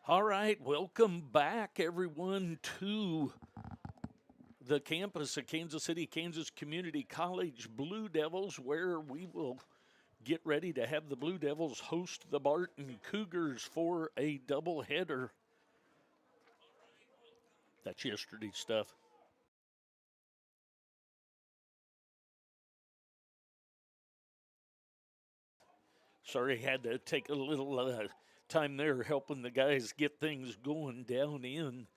All right, welcome back, everyone, to the campus of Kansas City, Kansas Community College Blue Devils, where we will get ready to have the Blue Devils host the Barton Cougars for a doubleheader. That's yesterday's stuff. Sorry, had to take a little time there helping the guys get things going down in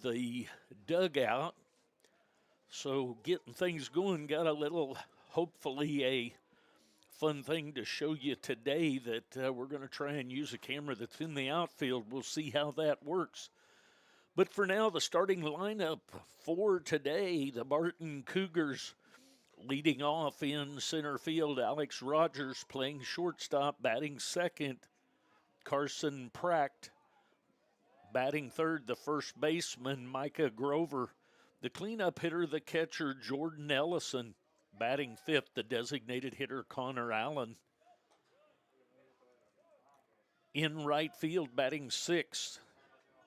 the dugout. So, getting things going, got a little, hopefully, a fun thing to show you today that we're going to try and use a camera that's in the outfield. We'll see how that works. But for now, the starting lineup for today, the Barton Cougars leading off in center field. Alex Rogers playing shortstop, batting second. Carson Pracht batting third, the first baseman, Micah Grover. The cleanup hitter, the catcher, Jordan Ellison. Batting fifth, the designated hitter, Connor Allen. In right field, batting sixth,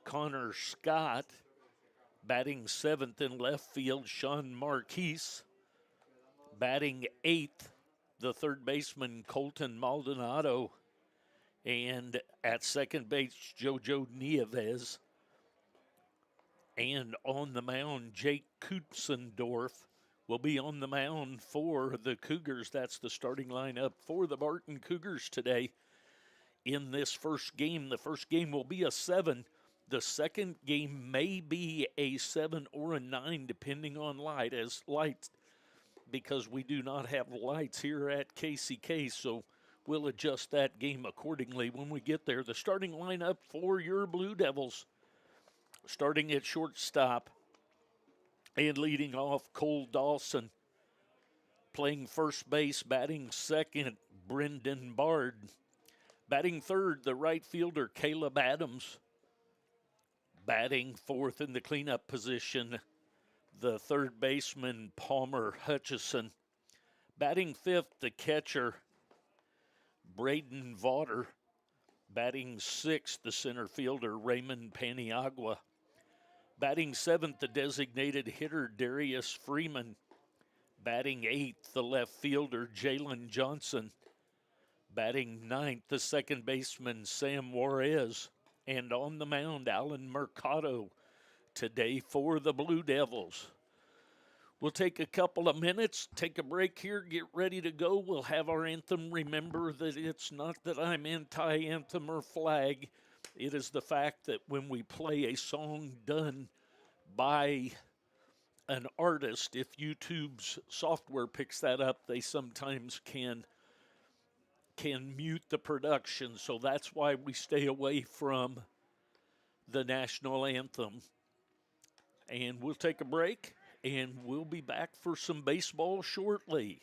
Connor Scott. Batting seventh in left field, Sean Marquise. Batting eighth, the third baseman, Colton Maldonado. And at second base, Jojo Nieves. And on the mound, Jake Kutzendorf will be on the mound for the Cougars. That's the starting lineup for the Barton Cougars today in this first game. The first game will be a 7. The second game may be a 7 or a 9, depending on lights, because we do not have lights here at KCK, so we'll adjust that game accordingly when we get there. The starting lineup for your Blue Devils, starting at shortstop and leading off, Cole Dawson. Playing first base, batting second, Brendan Bard. Batting third, the right fielder, Caleb Adams. Batting fourth in the cleanup position, the third baseman, Palmer Hutchison. Batting fifth, the catcher, Braden Vaughter. Batting sixth, the center fielder, Raymond Paniagua. Batting seventh, the designated hitter, Darius Freeman. Batting eighth, the left fielder, Jalen Johnson. Batting ninth, the second baseman, Sam Juarez. And on the mound, Alan Mercado today for the Blue Devils. We'll take a couple of minutes, take a break here, get ready to go. We'll have our anthem. Remember that it's not that I'm anti-anthem or flag. It is the fact that when we play a song done by an artist, if YouTube's software picks that up, they sometimes can mute the production. So that's why we stay away from the national anthem. And we'll take a break, and we'll be back for some baseball shortly.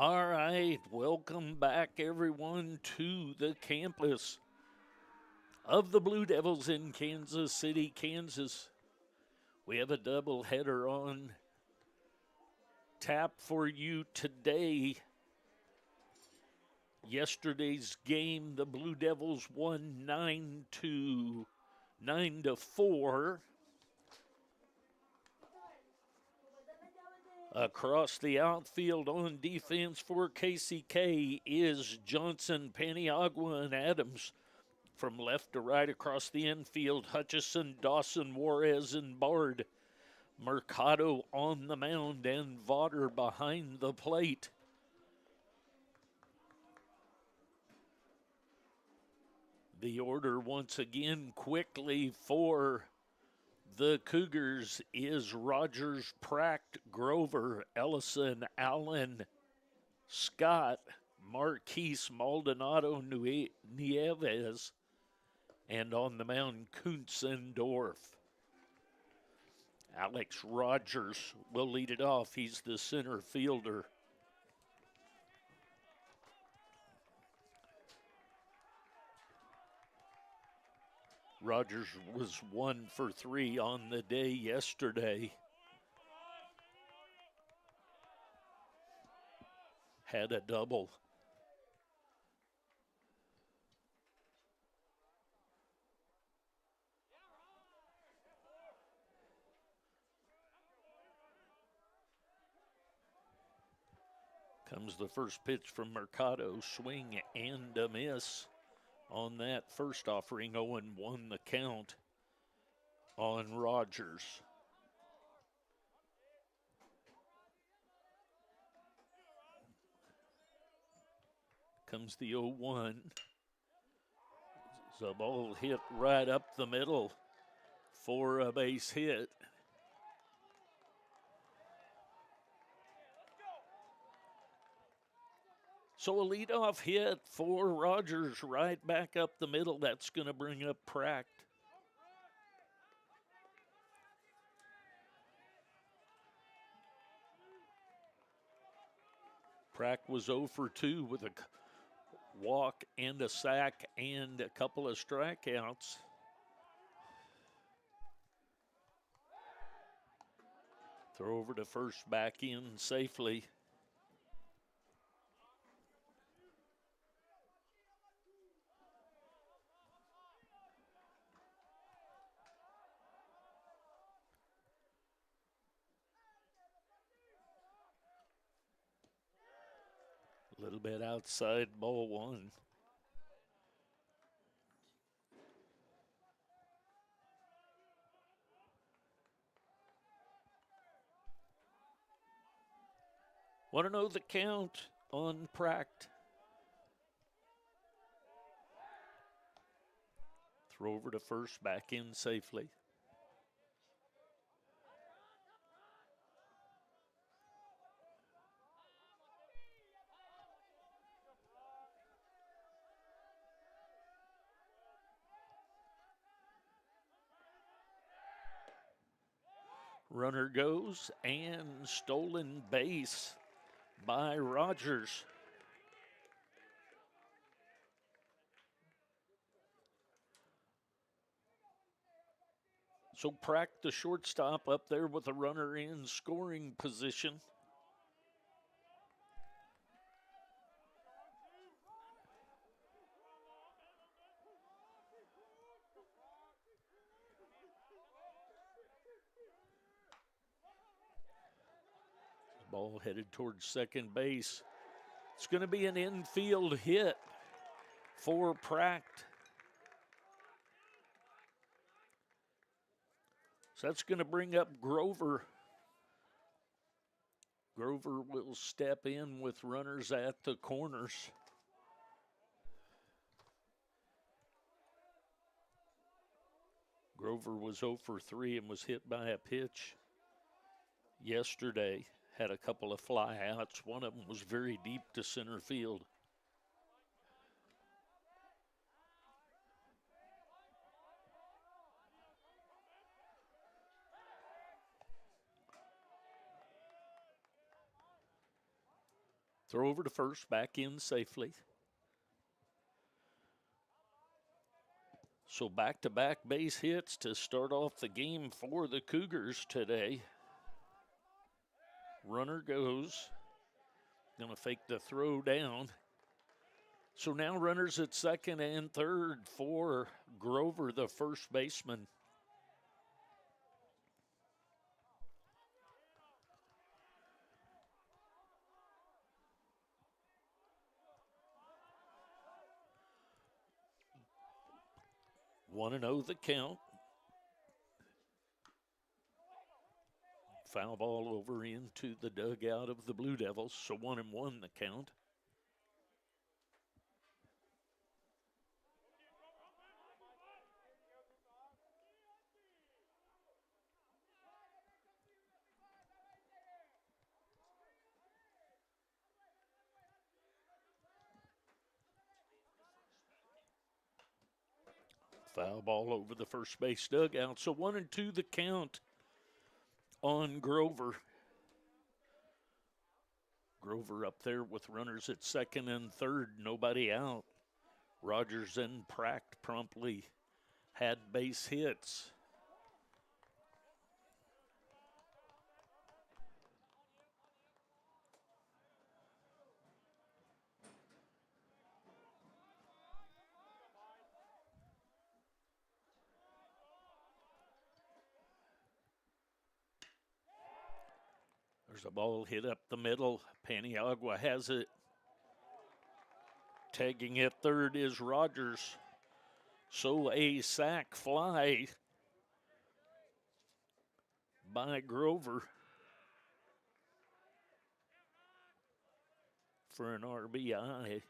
All right, welcome back everyone to the campus of the Blue Devils in Kansas City, Kansas. We have a doubleheader on tap for you today. Yesterday's game, the Blue Devils won 9-4. Across the outfield on defense for KCK is Johnson, Paniagua, and Adams. From left to right across the infield, Hutchison, Dawson, Juarez, and Bard. Mercado on the mound and Vaughter behind the plate. The order once again quickly for the Cougars is Rogers, Pratt, Grover, Ellison, Allen, Scott, Marquise, Maldonado, Nieves, and on the mound, Kunzendorf. Alex Rogers will lead it off. He's the center fielder. Rogers was 1 for 3 on the day yesterday. Had a double. Comes the first pitch from Mercado, swing and a miss on that first offering. 0-1 the count on Rogers. Comes the 0-1. The ball hit right up the middle for a base hit. So a leadoff hit for Rogers right back up the middle. That's going to bring up Pratt. Pratt was 0 for 2 with a walk and a sack and a couple of strikeouts. Throw over to first, back in safely. A little bit outside, ball 1. Want to know the count on Pratt? Throw over to first, back in safely. Runner goes and stolen base by Rogers. So Pratt, the shortstop, up there with a runner in scoring position. Ball headed towards second base. It's going to be an infield hit for Pratt. So that's going to bring up Grover. Grover will step in with runners at the corners. Grover was 0 for 3 and was hit by a pitch yesterday. Had a couple of flyouts. One of them was very deep to center field. Throw over to first, back in safely. So back-to-back base hits to start off the game for the Cougars today. Runner goes. Going to fake the throw down. So now runners at second and third for Grover, the first baseman. One and 0 the count. Foul ball over into the dugout of the Blue Devils, so 1-1 the count. Foul ball over the first base dugout, so 1-2 the count on Grover. Grover up there with runners at second and third, nobody out. Rogers and Pratt promptly had base hits. There's a ball hit up the middle. Paniagua has it. Tagging at third is Rogers. So a sac fly by Grover for an RBI.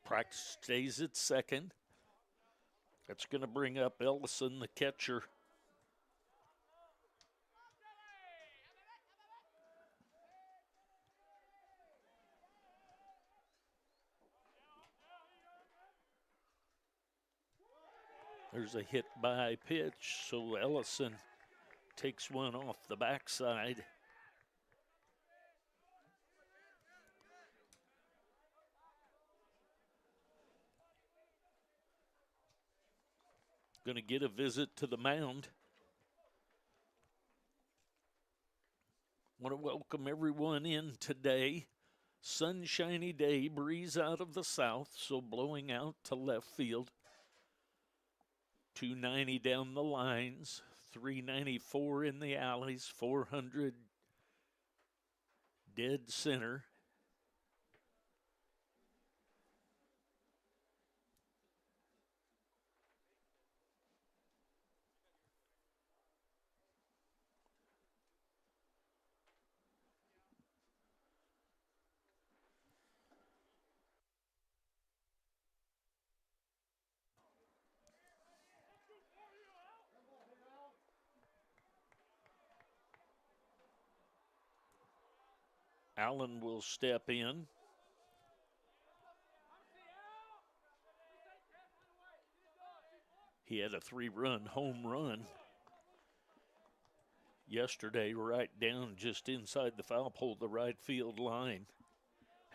Pratt stays at second. That's going to bring up Ellison, the catcher. There's a hit by pitch, so Ellison takes one off the backside. Going to get a visit to the mound. Want to welcome everyone in today. Sunshiny day, breeze out of the south, so blowing out to left field. 290 down the lines, 394 in the alleys, 400 dead center. Allen will step in. He had a 3-run home run yesterday, right down just inside the foul pole, the right field line.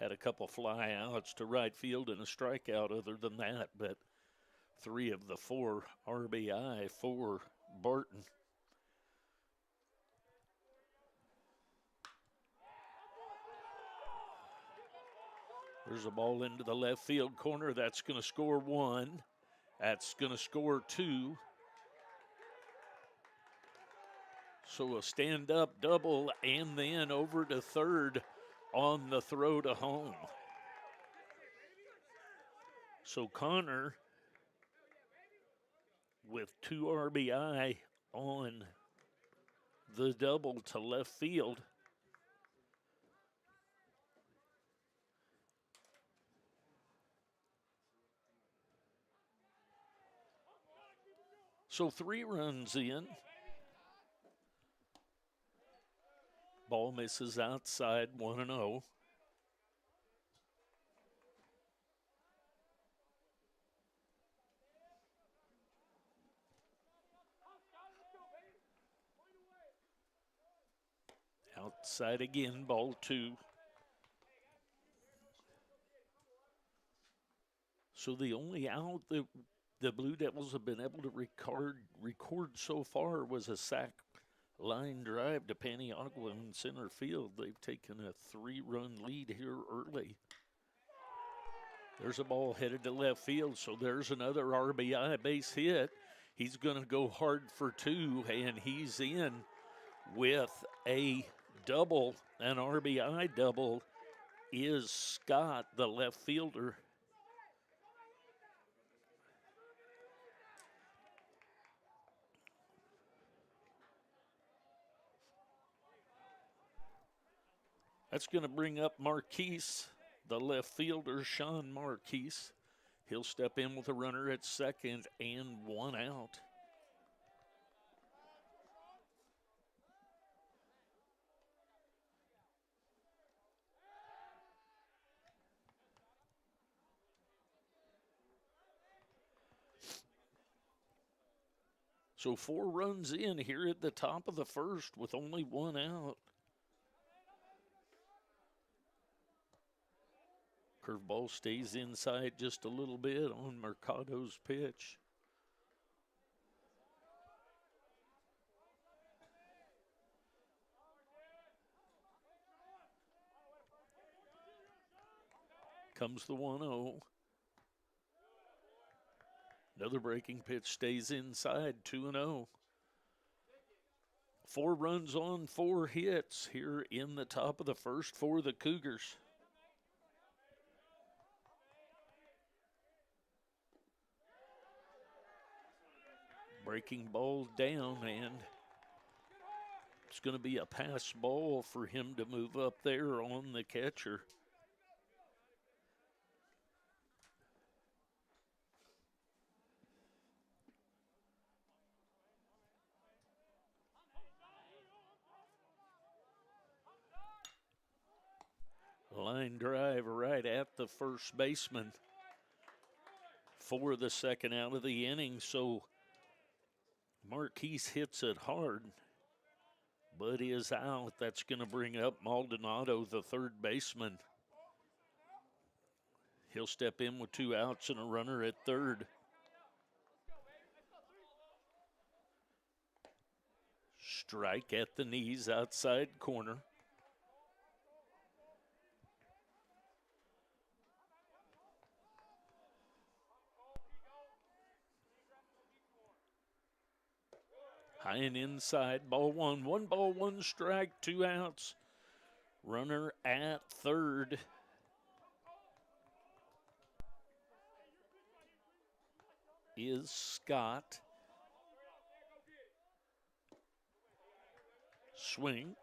Had a couple fly outs to right field and a strikeout other than that, but 3 of the 4 RBI for Barton. There's a ball into the left field corner. That's going to score 1. That's going to score 2. So a stand-up double and then over to third on the throw to home. So Connor with 2 RBI on the double to left field. So 3 runs in. Ball misses outside, 1-0. Outside again, ball 2. So the only out that the Blue Devils have been able to record so far was a sac line drive to Paniagua in center field. They've taken a 3-run lead here early. There's a ball headed to left field, so there's another RBI base hit. He's going to go hard for 2, and he's in with a double. An RBI double is Scott, the left fielder. That's going to bring up Marquise, the left fielder, Sean Marquise. He'll step in with a runner at second and 1 out. So 4 runs in here at the top of the first with only 1 out. Curveball stays inside just a little bit on Mercado's pitch. Comes the 1-0. Another breaking pitch stays inside, 2-0. 4 runs on 4 hits here in the top of the first for the Cougars. Breaking ball down, and it's going to be a pass ball for him to move up there on the catcher. Line drive right at the first baseman for the second out of the inning. So Marquise hits it hard, but is out. That's going to bring up Maldonado, the third baseman. He'll step in with 2 outs and a runner at third. Strike at the knees, outside corner. High and inside, ball 1. 1 ball, 1 strike, 2 outs. Runner at third. Is Scott. Swing.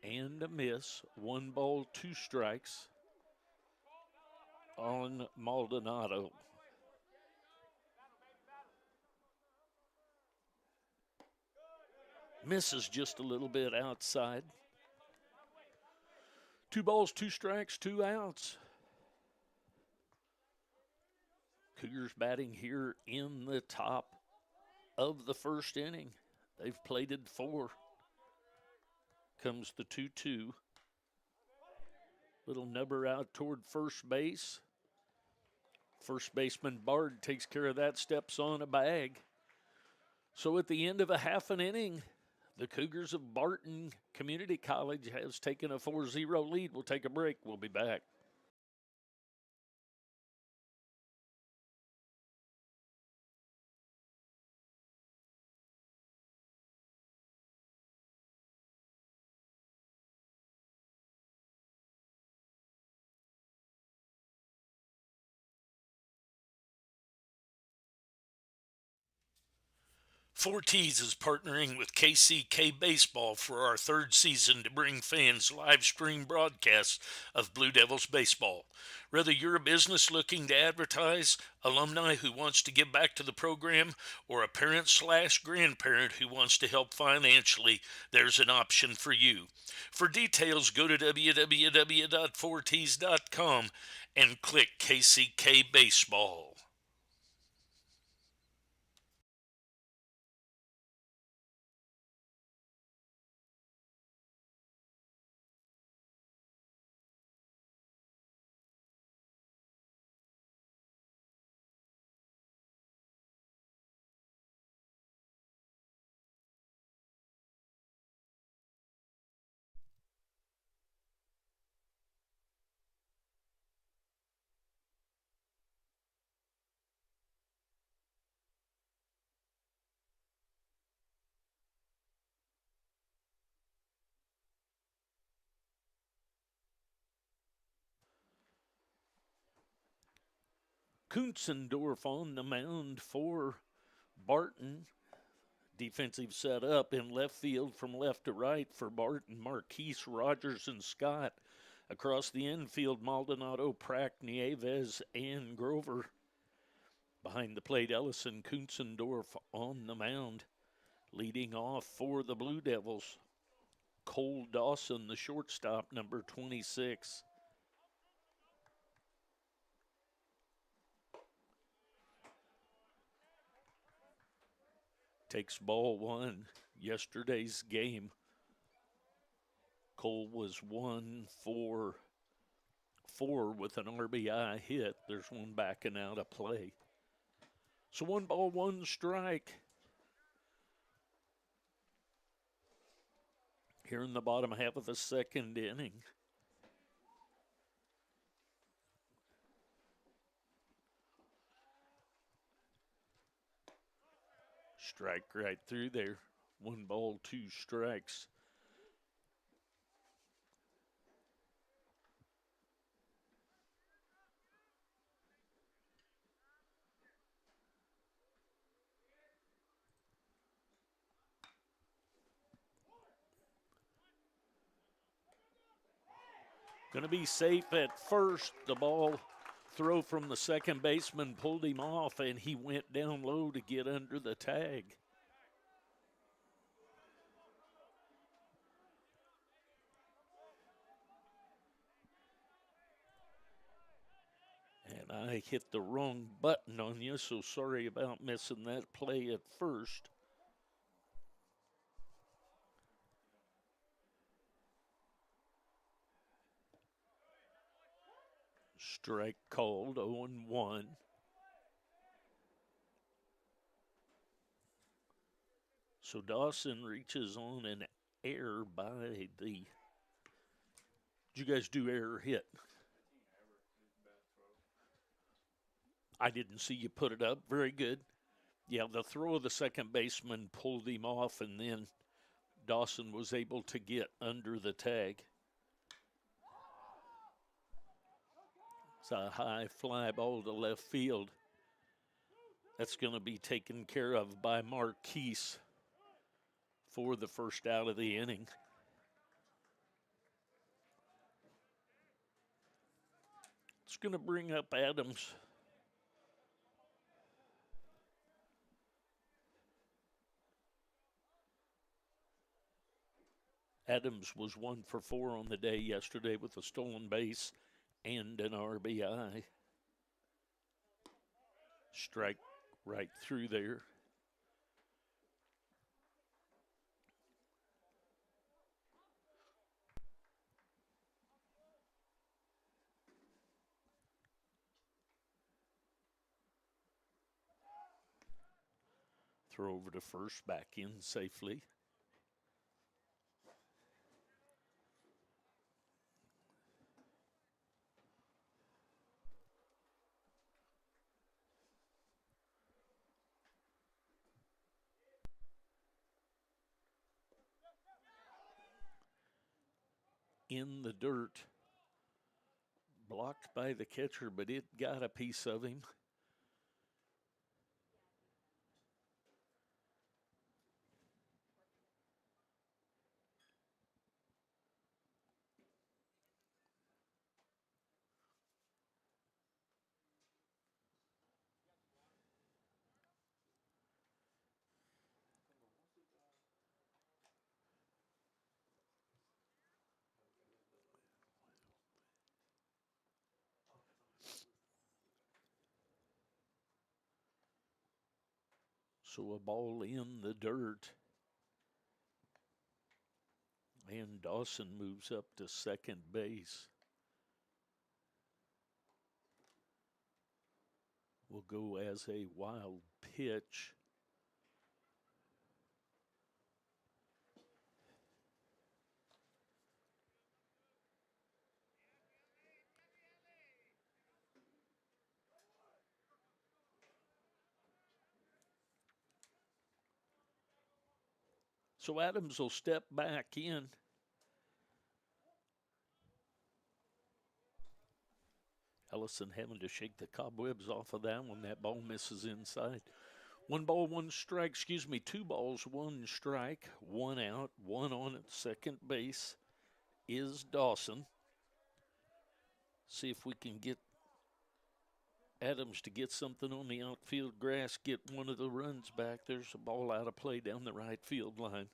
And a miss. 1 ball, 2 strikes on Maldonado. Misses just a little bit outside. 2 balls, 2 strikes, 2 outs. Cougars batting here in the top of the first inning. They've plated 4. Comes the 2-2. Little nubber out toward first base. First baseman Bard takes care of that, steps on a bag. So at the end of a half an inning, the Cougars of Barton Community College has taken a 4-0 lead. We'll take a break. We'll be back. Forties is partnering with KCK Baseball for our 3rd season to bring fans live stream broadcasts of Blue Devils baseball. Whether you're a business looking to advertise, alumni who wants to give back to the program, or a parent/grandparent who wants to help financially, there's an option for you. For details, go to www.forties.com and click KCK Baseball. Kunzendorf on the mound for Barton. Defensive setup in left field from left to right for Barton, Marquise, Rogers, and Scott. Across the infield, Maldonado, Prack, Nieves, and Grover. Behind the plate, Ellison Kunzendorf on the mound. Leading off for the Blue Devils, Cole Dawson, the shortstop, number 26. Takes ball one. Yesterday's game, Cole was 1 for 4 with an RBI hit. There's one backing out of play. So 1 ball, 1 strike. Here in the bottom half of the second inning. Strike right through there. 1 ball, 2 strikes. Going to be safe at first. The ball throw from the second baseman pulled him off, and he went down low to get under the tag. And I hit the wrong button on you, so sorry about missing that play at first. Strike called, 0-1. So Dawson reaches on an error by the... Did you guys do error hit? I didn't see you put it up. Very good. Yeah, the throw of the second baseman pulled him off, and then Dawson was able to get under the tag. It's a high fly ball to left field. That's going to be taken care of by Marquise for the first out of the inning. It's going to bring up Adams. Adams was 1 for 4 on the day yesterday with a stolen base and an RBI. Strike right through there. Throw over to first, back in safely. In the dirt. Blocked by the catcher, but it got a piece of him. So a ball in the dirt. And Dawson moves up to second base. Will go as a wild pitch. So Adams will step back in. Ellison having to shake the cobwebs off of that one. That ball misses inside. 1 ball, 1 strike, 2 balls, 1 strike, 1 out, 1 on at second base is Dawson. See if we can get Adams to get something on the outfield grass, get one of the runs back. There's a ball out of play down the right field line.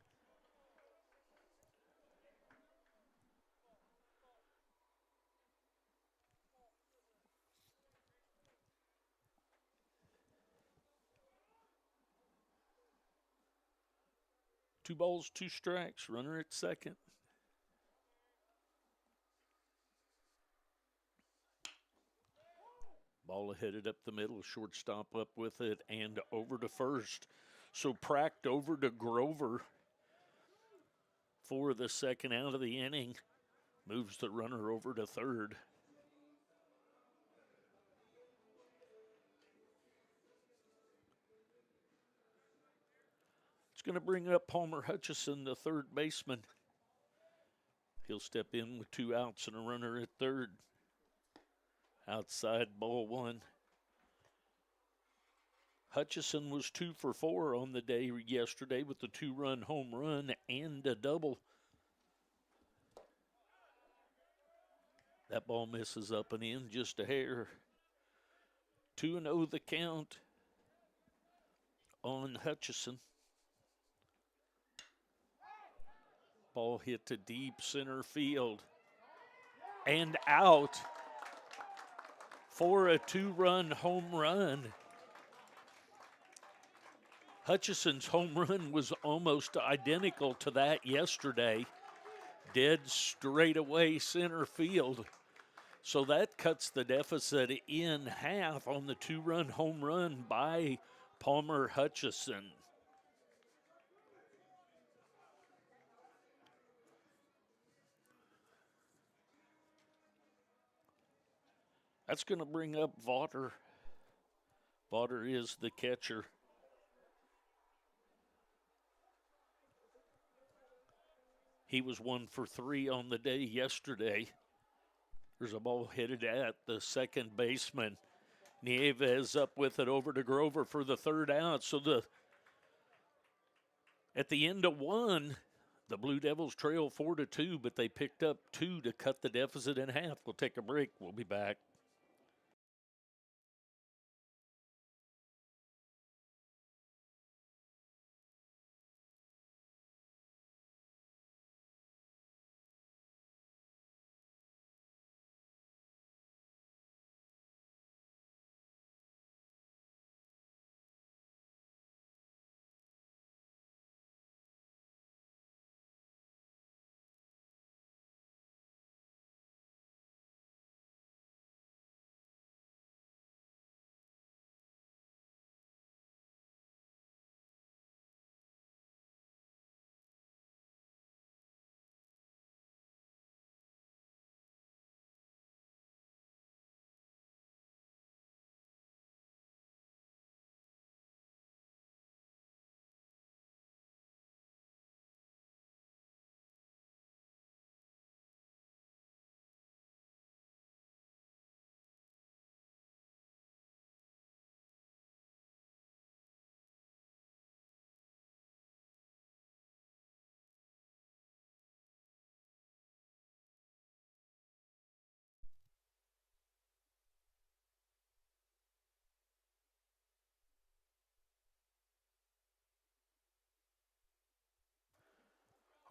Two balls, 2 strikes, runner at second. Ball headed up the middle, shortstop up with it and over to first. So Pracht over to Grover for the second out of the inning. Moves the runner over to third. It's going to bring up Palmer Hutchison, the third baseman. He'll step in with 2 outs and a runner at third. Outside, ball 1. Hutchison was 2 for 4 on the day yesterday with the 2-run home run and a double. That ball misses up and in just a hair. 2-0 the count on Hutchison. Ball hit to deep center field and out for a 2-run home run. Hutchison's home run was almost identical to that yesterday. Dead straight away center field. So that cuts the deficit in half on the 2-run home run by Palmer Hutchison. That's going to bring up Vaughter. Vaughter is the catcher. He was 1 for 3 on the day yesterday. There's a ball headed at the second baseman. Nieves up with it over to Grover for the third out. So at the end of 1, the Blue Devils trail 4-2, but they picked up 2 to cut the deficit in half. We'll take a break. We'll be back.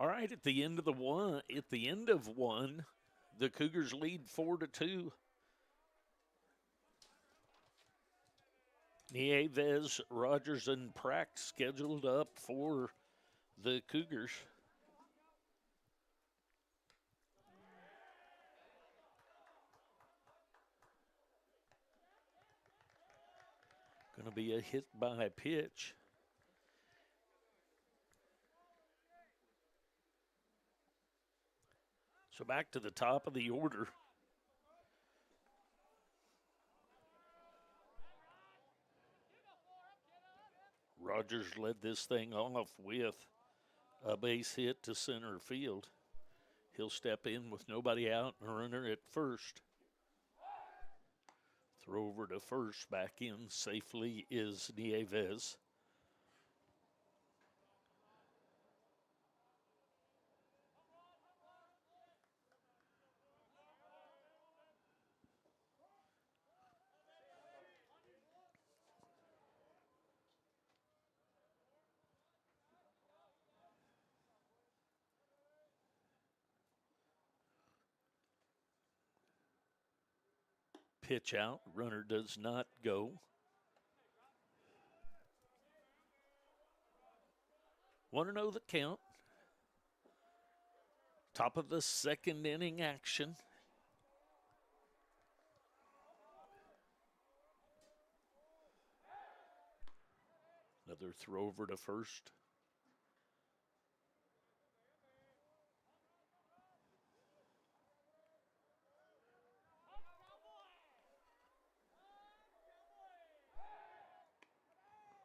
All right, at the end of 1, the Cougars lead 4-2. Nieves, Rogers, and Pracht scheduled up for the Cougars. Going to be a hit by a pitch. So back to the top of the order. Rogers led this thing off with a base hit to center field. He'll step in with nobody out and a runner at first. Throw over to first, back in safely is Nieves. Pitch out, runner does not go. Want to know the count? Top of the second inning action. Another throw over to first.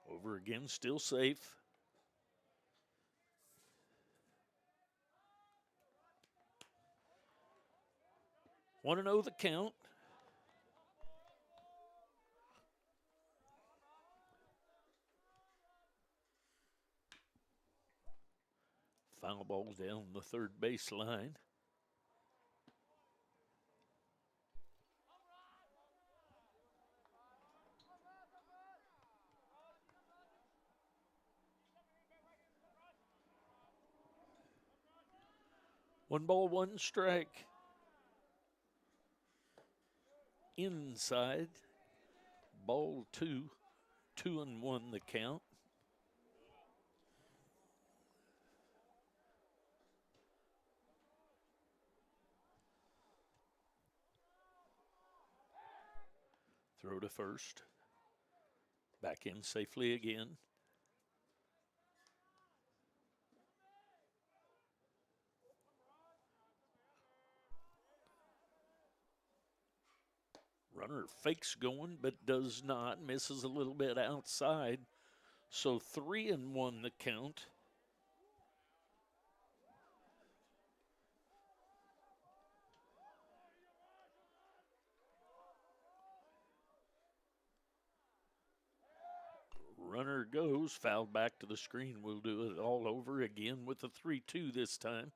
Over again, still safe. Want to know the count? Foul ball down the third base line. One ball, one strike. Inside. Ball two. 2-1 the count. Throw to first. Back in safely again. Runner fakes going, but does not. Misses a little bit outside. So 3-1 the count. Runner goes, fouled back to the screen. We'll do it all over again with the 3-2 this time.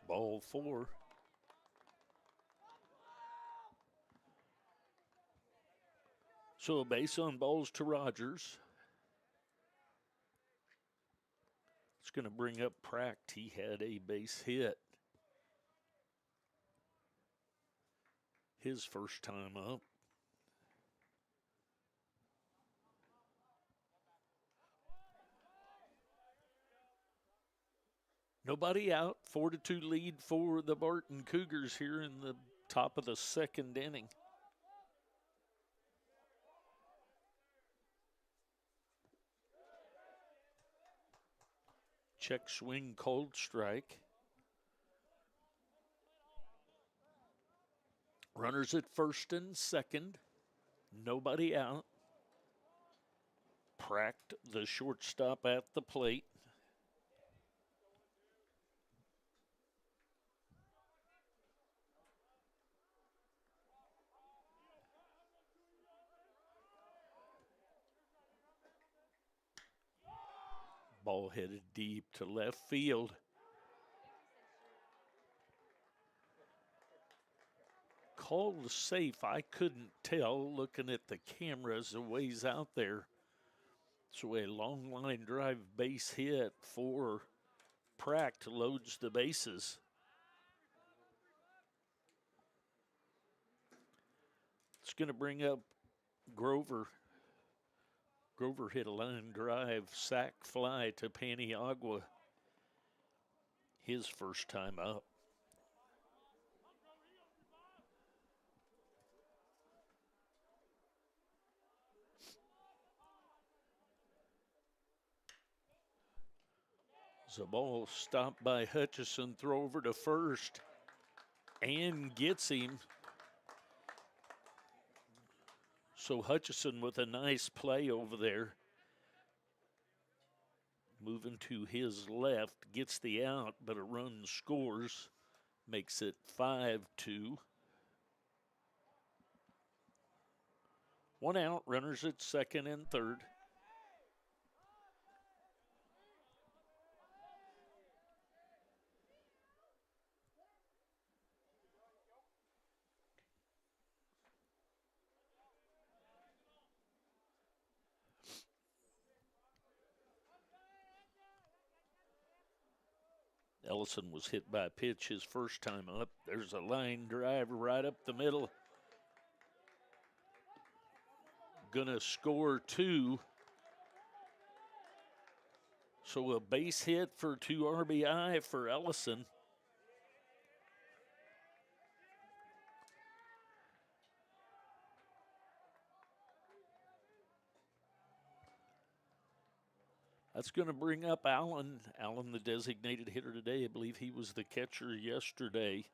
Ball four. So a base on balls to Rogers. It's going to bring up Pracht. He had a base hit his first time up. Nobody out. 4-2 lead for the Barton Cougars here in the top of the second inning. Check swing, cold strike. Runners at first and second. Nobody out. Pracht, the shortstop, at the plate. Ball headed deep to left field. Called safe. I couldn't tell looking at the cameras a ways out there. So a long line drive base hit for Pracht loads the bases. It's going to bring up Grover. Grover hit a line drive, sac fly to Paniagua. his first time up. The ball stopped by Hutchison, throw over to first, and gets him. So Hutchison with a nice play over there. Moving to his left, gets the out, but a run scores, makes it 5-2. One out, runners at second and third. Ellison was hit by a pitch his first time up. There's a line drive right up the middle. Gonna score two. So a base hit for 2 RBI for Ellison. That's going to bring up Allen. Allen, the designated hitter today. I believe he was the catcher yesterday.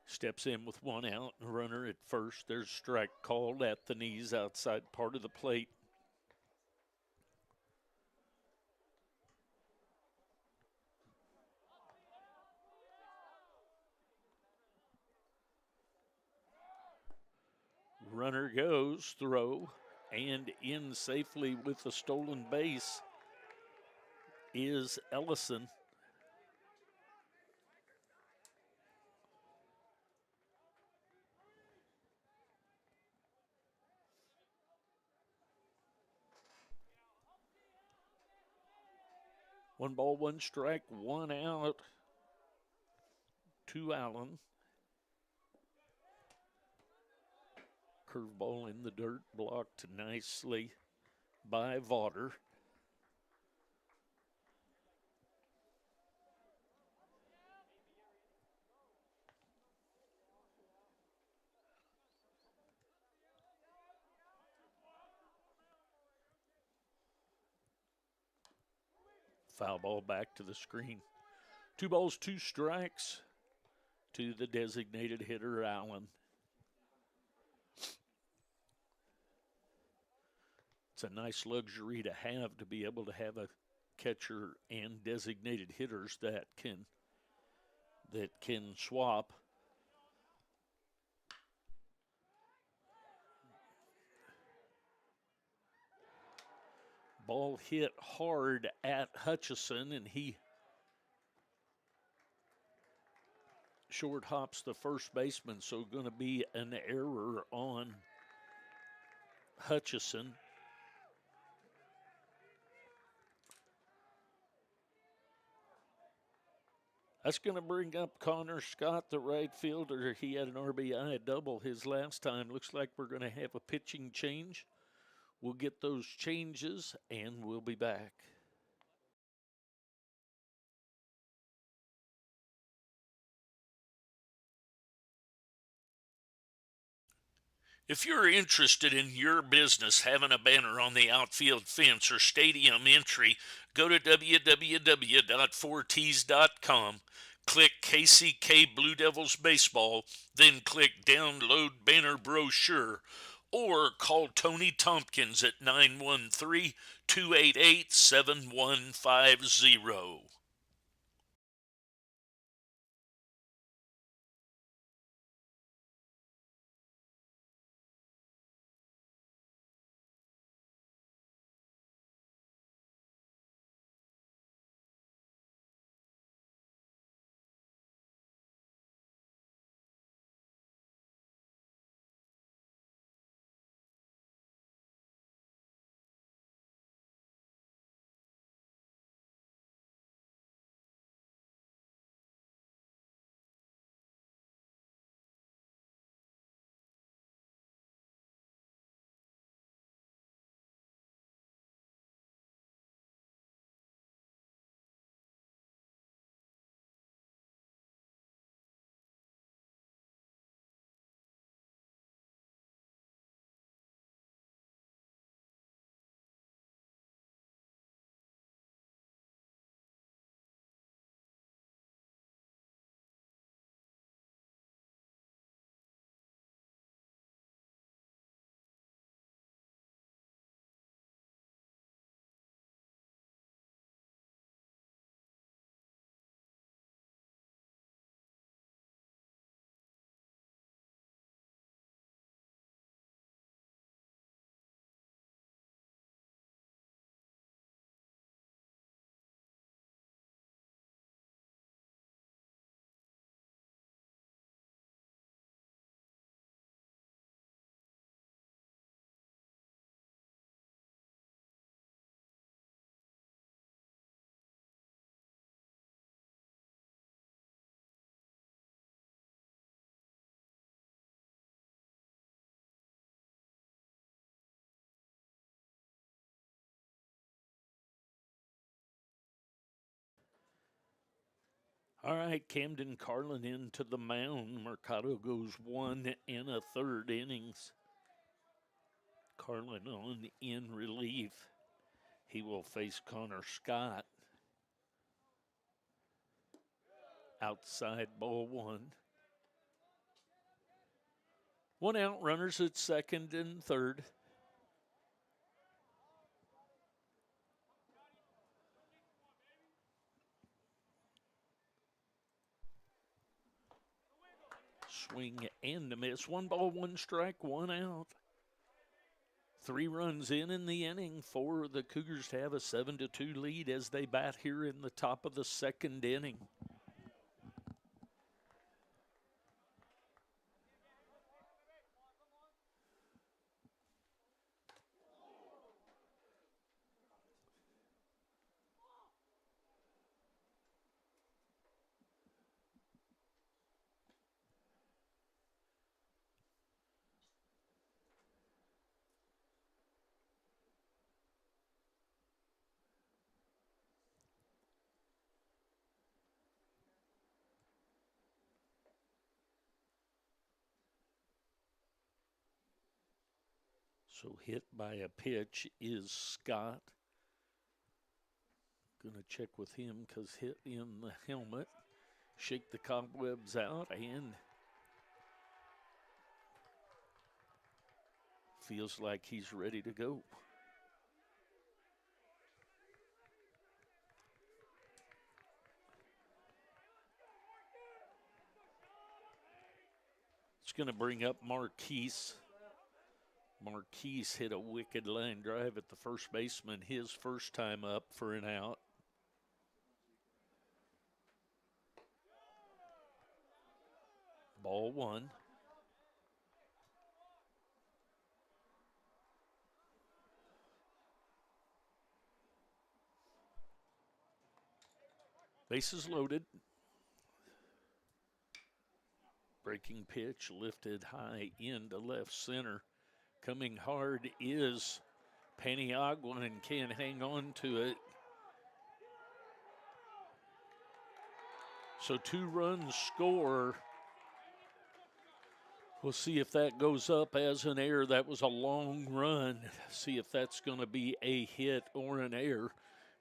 Steps in with one out and a runner at first. There's strike called at the knees outside part of the plate. Runner goes, throw, and in safely with the stolen base is Ellison. One ball, one strike, one out to Allen. Curveball in the dirt, blocked nicely by Vaughter. Foul ball back to the screen. 2 balls, 2 strikes to the designated hitter, Allen. It's a nice luxury to be able to have a catcher and designated hitters that can swap. Ball hit hard at Hutchison, and he short hops the first baseman, so going to be an error on Hutchison. That's going to bring up Connor Scott, the right fielder. He had an RBI double his last time. Looks like we're going to have a pitching change. We'll get those changes, and we'll be back. If you're interested in your business having a banner on the outfield fence or stadium entry, go to www.4ts.com, click KCK Blue Devils Baseball, then click Download Banner Brochure, or call Tony Tompkins at 913-288-7150. All right, Camden Carlin into the mound. Mercado goes 1 1/3 innings. Carlin on in relief. He will face Connor Scott. Outside ball one. 1 out, runners at second and third. Swing and a miss. 1 ball, 1 strike, 1 out. 3 runs in the inning for the Cougars to have a 7-2 lead as they bat here in the top of the second inning. So hit by a pitch is Scott. Going to check with him because hit in the helmet. Shake the cobwebs out and feels like he's ready to go. It's going to bring up Marquise. Marquise hit a wicked line drive at the first baseman his first time up for an out. Ball one. Bases loaded. Breaking pitch lifted high into left center. Coming hard is Paniagua and can't hang on to it. So 2 runs score. We'll see if that goes up as an error. That was a long run. See if that's going to be a hit or an error.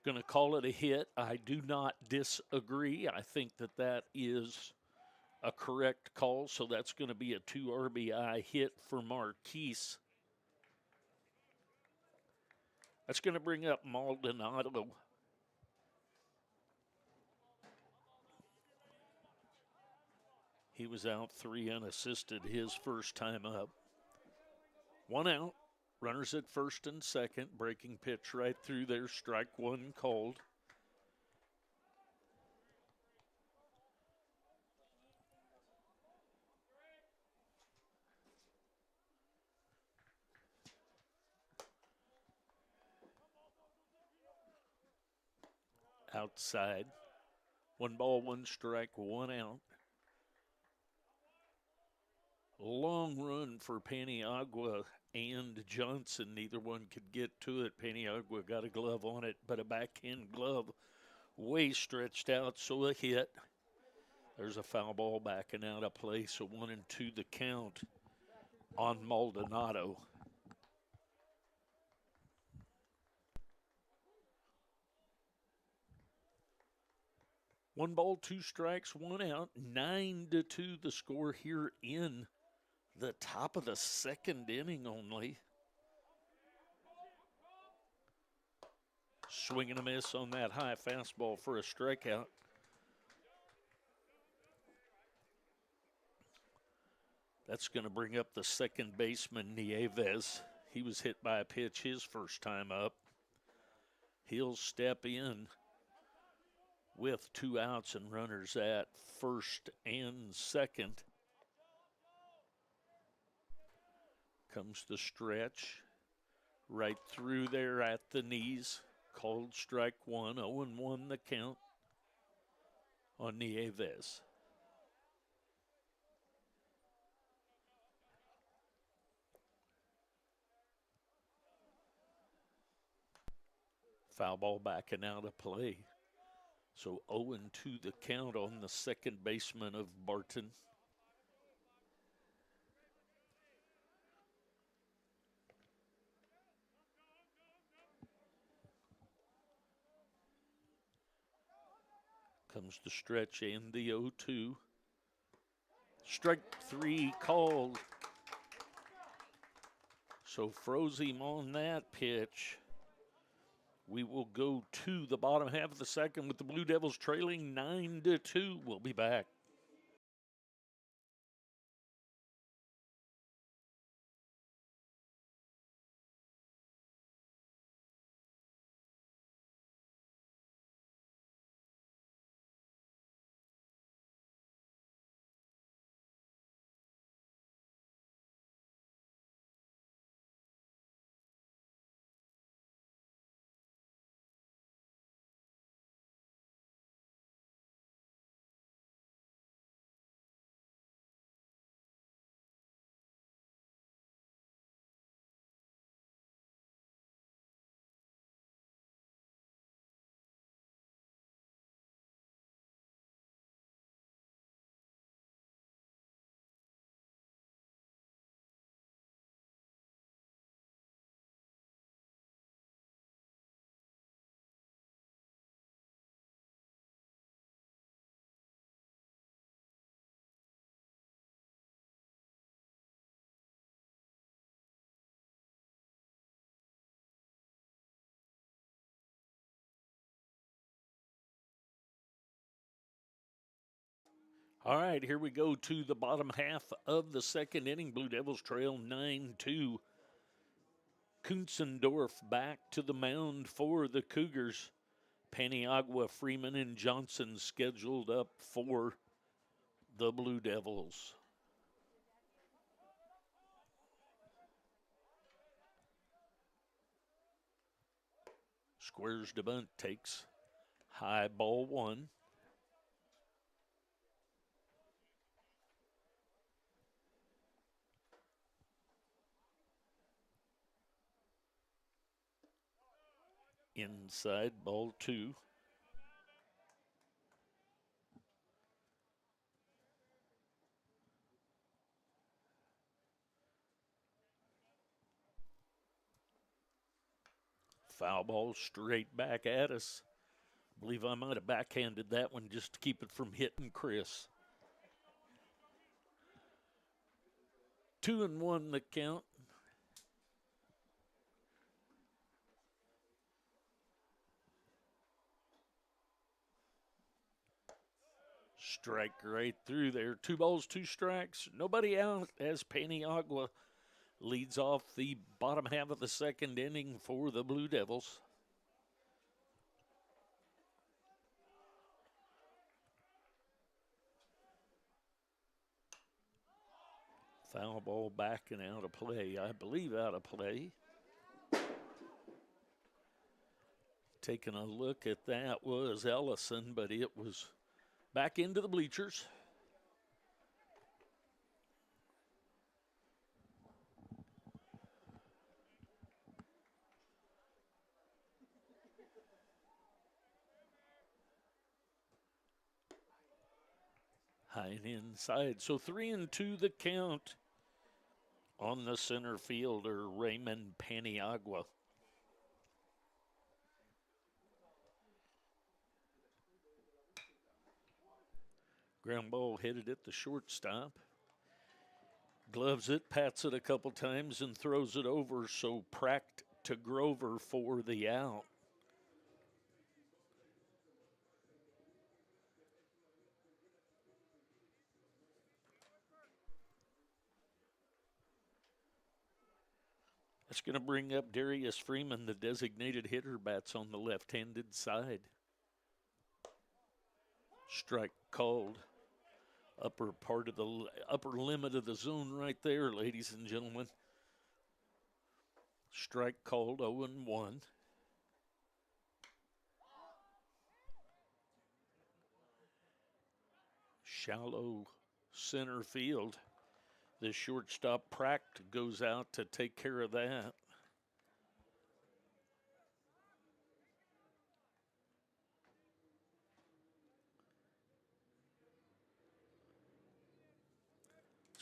Going to call it a hit. I do not disagree. I think that that is a correct call. So that's going to be a 2 RBI hit for Marquise. That's going to bring up Maldonado. He was out 3 unassisted his first time up. 1 out. Runners at first and second. Breaking pitch right through there. Strike 1 called. Outside. 1 ball, 1 strike, 1 out. Long run for Paniagua and Johnson. Neither one could get to it. Paniagua got a glove on it, but a backhand glove way stretched out, so a hit. There's a foul ball backing out of play, so 1-2 the count on Maldonado. One ball, 2 strikes, 1 out. 9-2 the score here in the top of the second inning only. Swing and a miss on that high fastball for a strikeout. That's going to bring up the second baseman, Nieves. He was hit by a pitch his first time up. He'll step in with 2 outs and runners at first and second. Comes the stretch right through there at the knees. Called strike 1, 0-1 the count on Nieves. Foul ball backing out of play. So 0-2 the count on the second baseman of Barton. Comes the stretch and the 0-2. Strike 3 called. So froze him on that pitch. We will go to the bottom half of the second with the Blue Devils trailing 9-2. We'll be back. All right, here we go to the bottom half of the second inning. Blue Devils trail 9-2. Kunzendorf back to the mound for the Cougars. Paniagua, Freeman, and Johnson scheduled up for the Blue Devils. Squares to bunt, takes high, ball one. Inside, ball two. Foul ball straight back at us. I believe I might have backhanded that one just to keep it from hitting Chris. 2-1 the count. Strike right through there. 2 balls, 2 strikes. Nobody out as Paniagua leads off the bottom half of the second inning for the Blue Devils. Foul ball back and out of play. I believe out of play. Taking a look at that was Ellison, but it was back into the bleachers. High and inside. So 3-2 the count on the center fielder, Raymond Paniagua. Ground ball headed at the shortstop. Gloves it, pats it a couple times, and throws it over. So Pracht to Grover for the out. That's going to bring up Darius Freeman, the designated hitter, bats on the left-handed side. Strike called. Upper part of the upper limit of the zone right there, ladies and gentlemen. Strike called, 0-1. Shallow center field. The shortstop Pracht goes out to take care of that.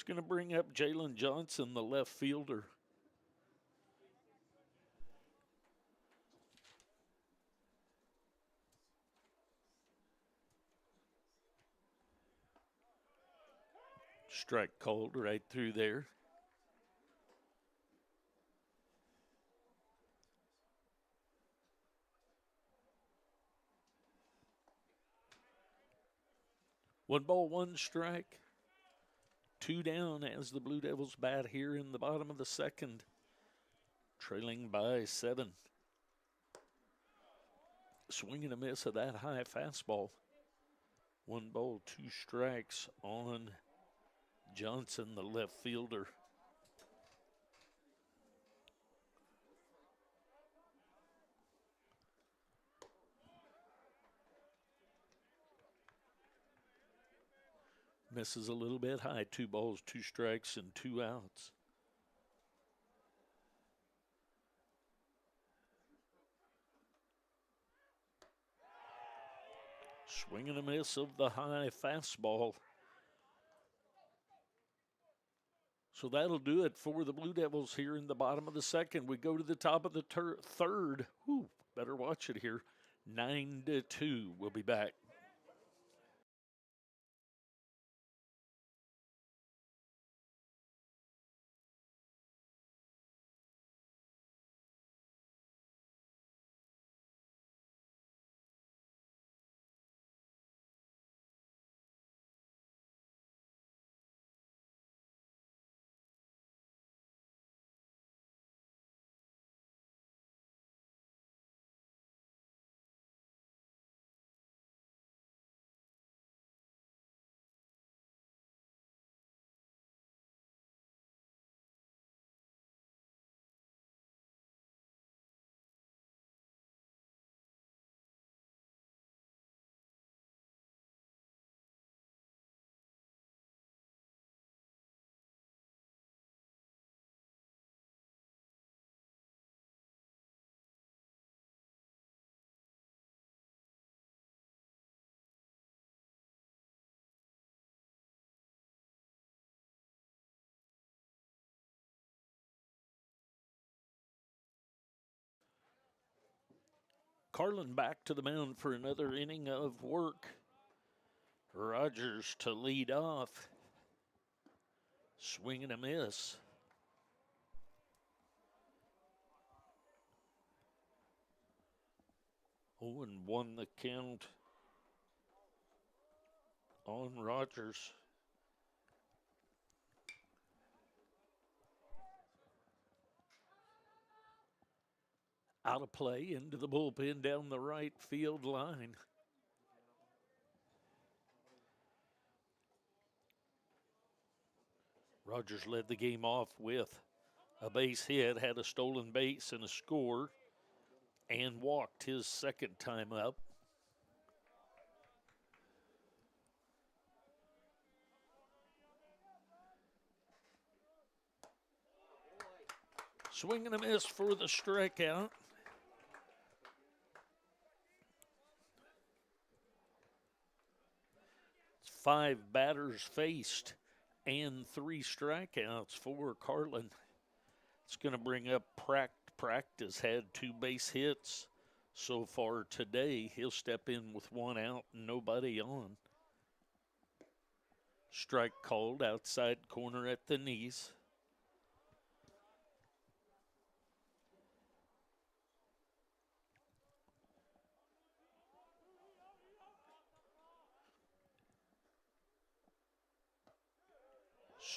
It's going to bring up Jalen Johnson, the left fielder. Strike called right through there. One ball, one strike. Two down as the Blue Devils bat here in the bottom of the second, trailing by 7. Swing and a miss of that high fastball. One ball, two strikes on Johnson, the left fielder. Misses a little bit high. 2 balls, 2 strikes, and 2 outs. Swing and a miss of the high fastball. So that'll do it for the Blue Devils here in the bottom of the second. We go to the top of the third. Whew, better watch it here. 9-2. We'll be back. Carlin back to the mound for another inning of work. Rogers to lead off. Swing and a miss. Oh, and 1 the count on Rogers. Out of play into the bullpen down the right field line. Rogers led the game off with a base hit, had a stolen base and a score, and walked his second time up. Swing and a miss for the strikeout. It's 5 batters faced and 3 strikeouts for Carlin. It's going to bring up Practice. Had 2 base hits so far today. He'll step in with 1 out and nobody on. Strike called outside corner at the knees.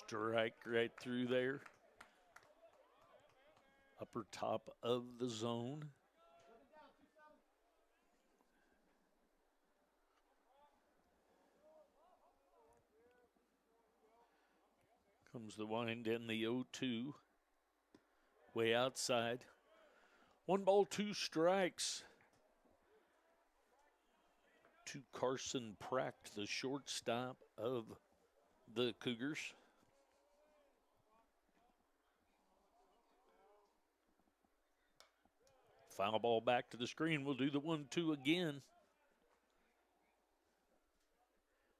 Strike right through there. Upper top of the zone. Comes the wind in the 0-2. Way outside. 1 ball, 2 strikes to Carson Pracht, the shortstop of the Cougars. Foul ball back to the screen. We'll do the 1-2 again.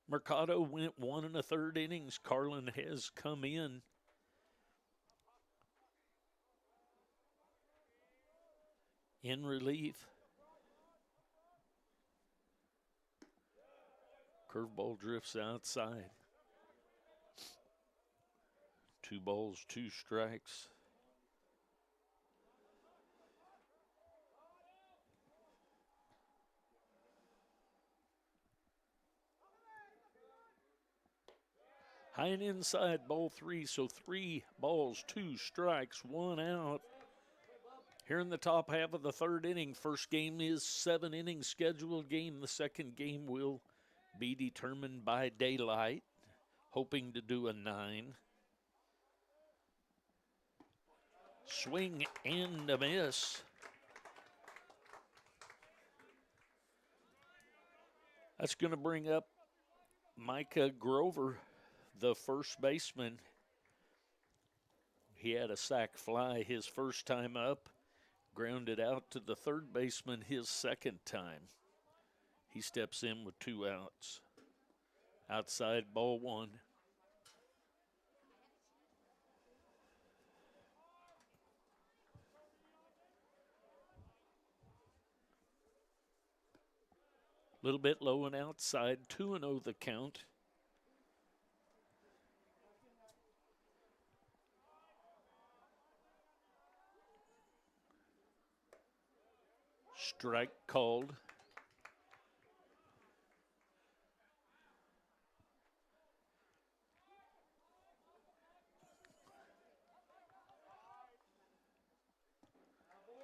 Mercado went 1 1/3 innings. Carlin has come in. In relief. Curveball drifts outside. 2 balls, 2 strikes. High and inside, ball 3. So 3 balls, 2 strikes, 1 out. Here in the top half of the 3rd inning, first game is 7 innings scheduled game. The second game will be determined by daylight, hoping to do a 9. Swing and a miss. That's going to bring up Micah Grover, the first baseman. He had a sac fly his first time up, grounded out to the third baseman his second time. He steps in with 2 outs. Outside, ball 1. A little bit low and outside, 2-0 the count. Strike called.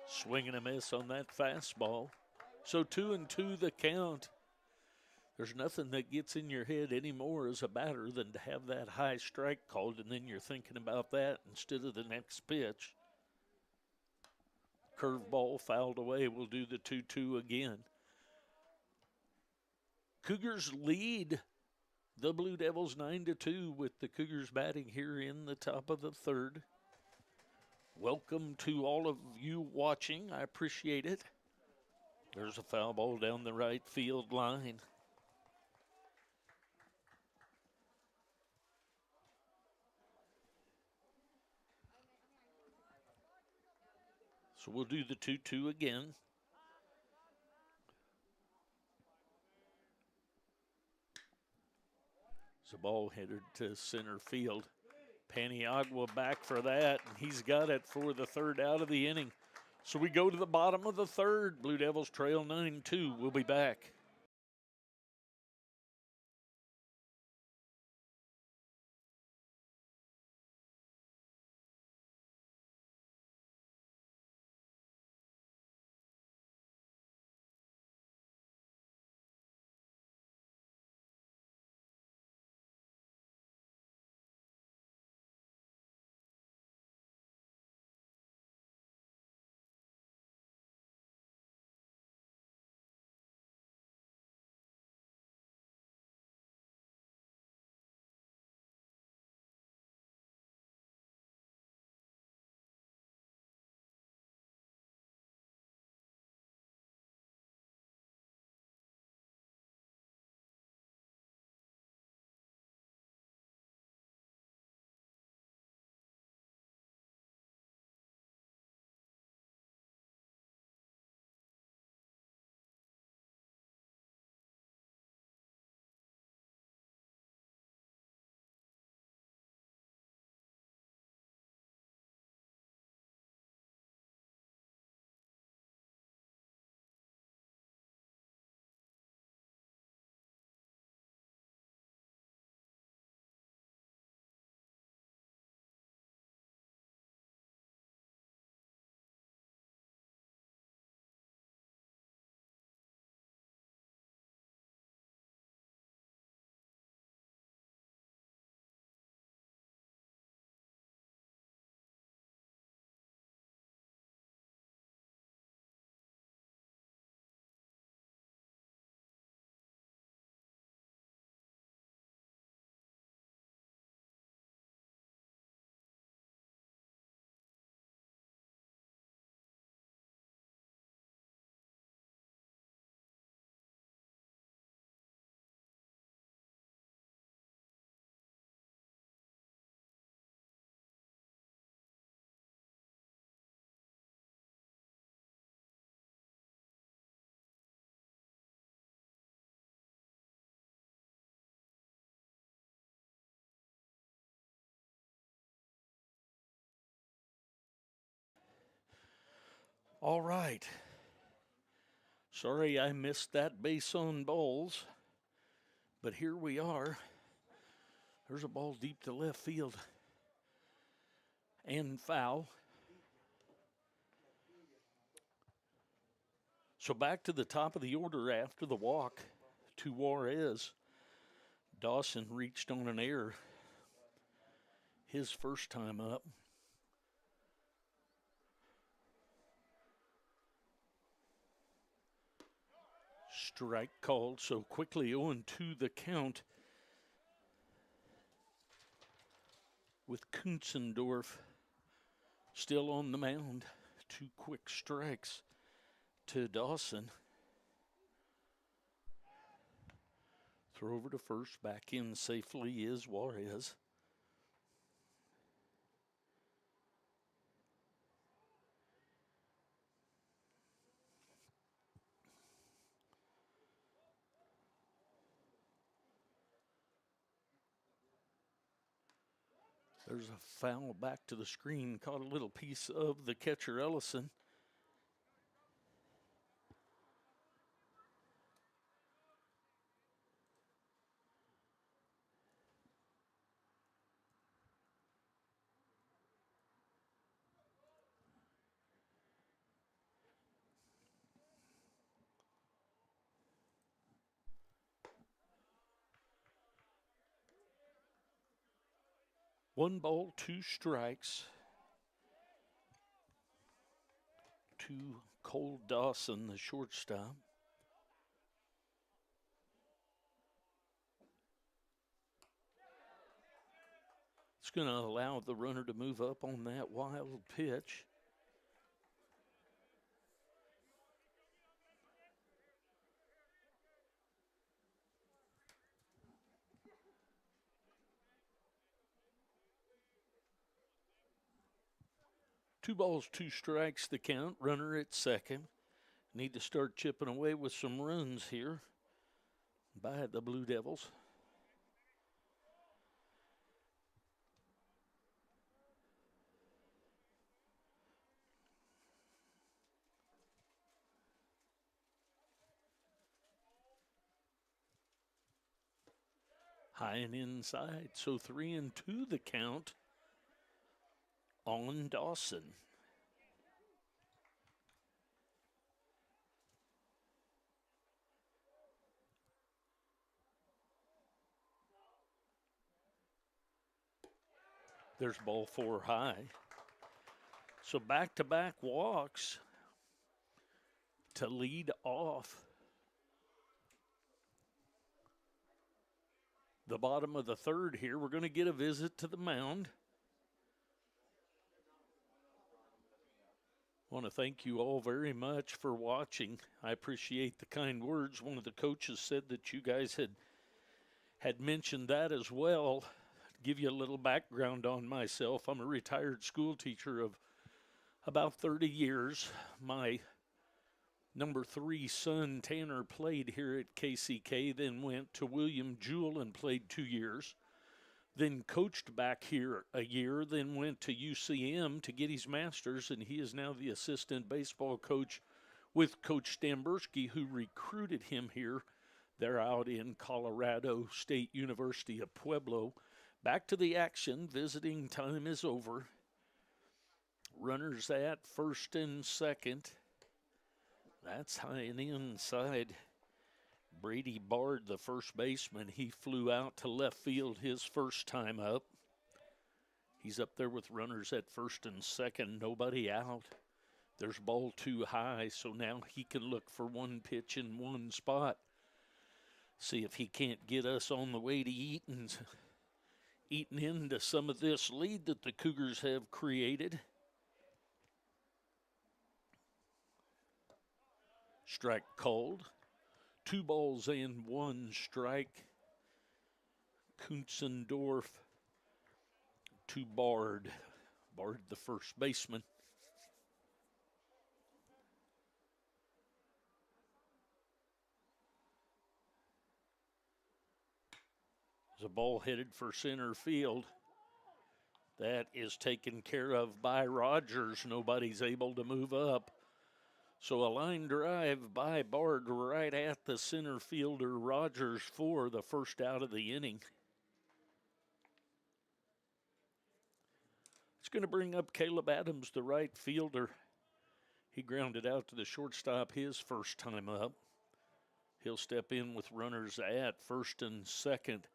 Swing and a miss on that fastball. So 2-2 the count. There's nothing that gets in your head anymore as a batter than to have that high strike called, and then you're thinking about that instead of the next pitch. Curveball fouled away. We'll do the 2-2 again. Cougars lead the Blue Devils 9-2 with the Cougars batting here in the top of the 3rd. Welcome to all of you watching. I appreciate it. There's a foul ball down the right field line. So we'll do the 2-2 again. The ball headed to center field. Paniagua back for that, and he's got it for the 3rd out of the inning. So we go to the bottom of the 3rd. Blue Devils trail 9-2. We'll be back. All right. Sorry I missed that base on balls, but here we are. There's a ball deep to left field and foul. So back to the top of the order after the walk to Juarez. Dawson reached on an error his first time up. Strike called, so quickly 0-2 the count with Kunzendorf still on the mound. 2 quick strikes to Dawson. Throw over to first, back in safely is Juarez. There's a foul back to the screen, caught a little piece of the catcher Ellison. One ball, 2 strikes to Cole Dawson, the shortstop. It's going to allow the runner to move up on that wild pitch. Two balls, 2 strikes the count. Runner at second. Need to start chipping away with some runs here by the Blue Devils. High and inside, so 3-2 the count on Dawson. There's ball 4 high. So back-to-back walks to lead off the bottom of the third here. We're going to get a visit to the mound. I want to thank you all very much for watching. I appreciate the kind words. One of the coaches said that you guys had mentioned that as well. Give you a little background on myself. I'm a retired school teacher of about 30 years. My number 3 son, Tanner, played here at KCK, then went to William Jewell and played 2 years. Then coached back here a year, then went to UCM to get his master's, and he is now the assistant baseball coach with Coach Stamberski, who recruited him here. They're out in Colorado State University of Pueblo. Back to the action. Visiting time is over. Runners at first and second. That's high and inside. Brady Bard, the first baseman, he flew out to left field his first time up. He's up there with runners at first and second, nobody out. There's ball 2 high, so now he can look for one pitch in one spot. See if he can't get us on the way to eating into some of this lead that the Cougars have created. Strike called. 2 balls and 1 strike. Kunzendorf to Bard. Bard, the first baseman. There's a ball headed for center field. That is taken care of by Rogers. Nobody's able to move up. So a line drive by Bard right at the center fielder Rogers for the first out of the inning. It's going to bring up Caleb Adams, the right fielder. He grounded out to the shortstop his first time up. He'll step in with runners at first and second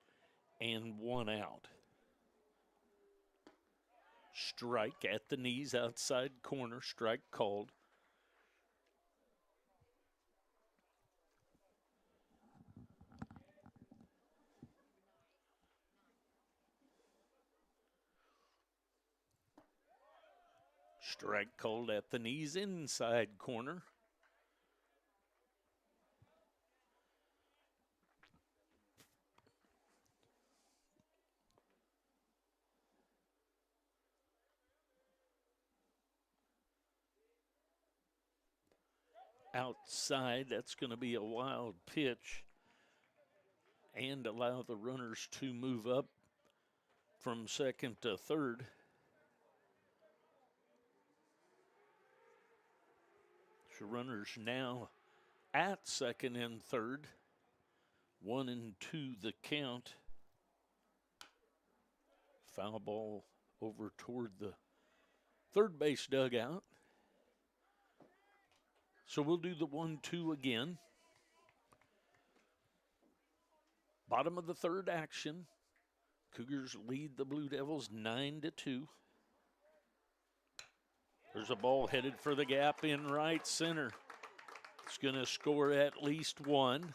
and one out. Strike at the knees, outside corner, strike called. Strike called at the knees, inside corner. Outside, that's going to be a wild pitch and allow the runners to move up from second to third. So runners now at second and third. 1-2 the count. Foul ball over toward the third base dugout. So we'll do the 1-2 again. Bottom of the third action. Cougars lead the Blue Devils 9-2. There's a ball headed for the gap in right center. It's going to score at least one.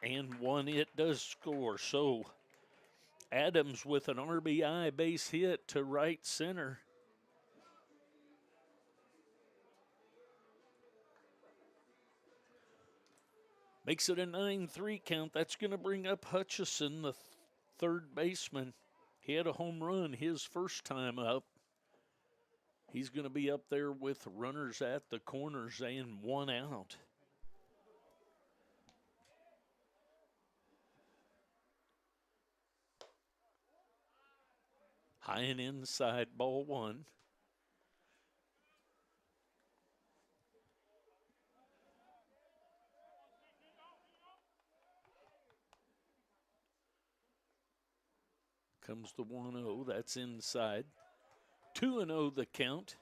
And one it does score. So Adams with an RBI base hit to right center. Makes it a 9-3 count. That's going to bring up Hutchison, the third baseman. He had a home run his first time up. He's going to be up there with runners at the corners and one out. High and inside, ball one. Comes the 1-0, that's inside. 2-0 the count.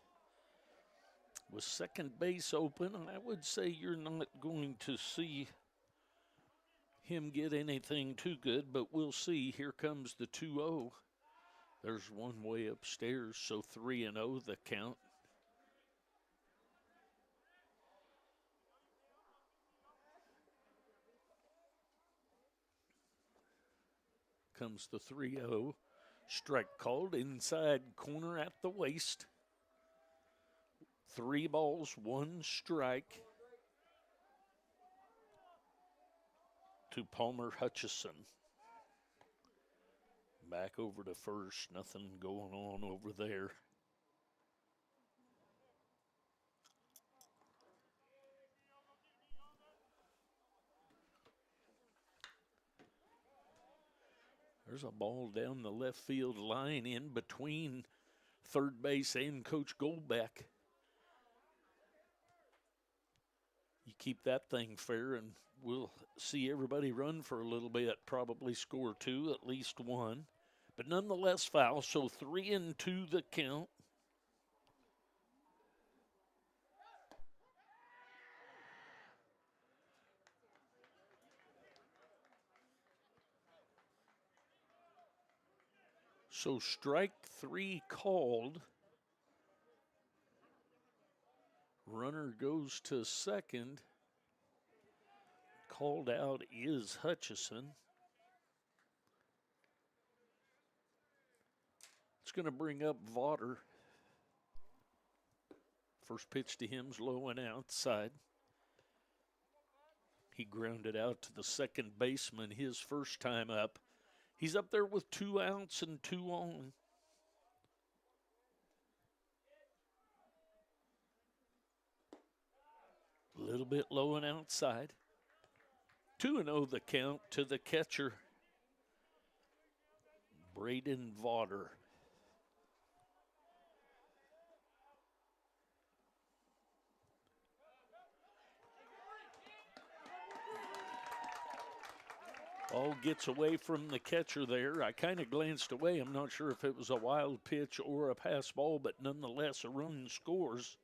With second base open, I would say you're not going to see him get anything too good, but we'll see. Here comes the 2-0. There's one way upstairs, so 3-0 the count. Comes the 3-0. Strike called inside corner at the waist. 3 balls, 1 strike to Palmer Hutchison. Back over to first, nothing going on over there. There's a ball down the left field line in between third base and Coach Goldbeck. You keep that thing fair and we'll see everybody run for a little bit, probably score 2, at least 1. But nonetheless foul, so 3-2 the count. So strike 3 called. Runner goes to second. Called out is Hutchison. It's going to bring up Vaughter. First pitch to him's low and outside. He grounded out to the second baseman his first time up. He's up there with 2 outs and 2 on. A little bit low and outside. 2-0 the count to the catcher, Braden Vaughter. Ball gets away from the catcher there. I kind of glanced away. I'm not sure if it was a wild pitch or a pass ball, but nonetheless, a run scores.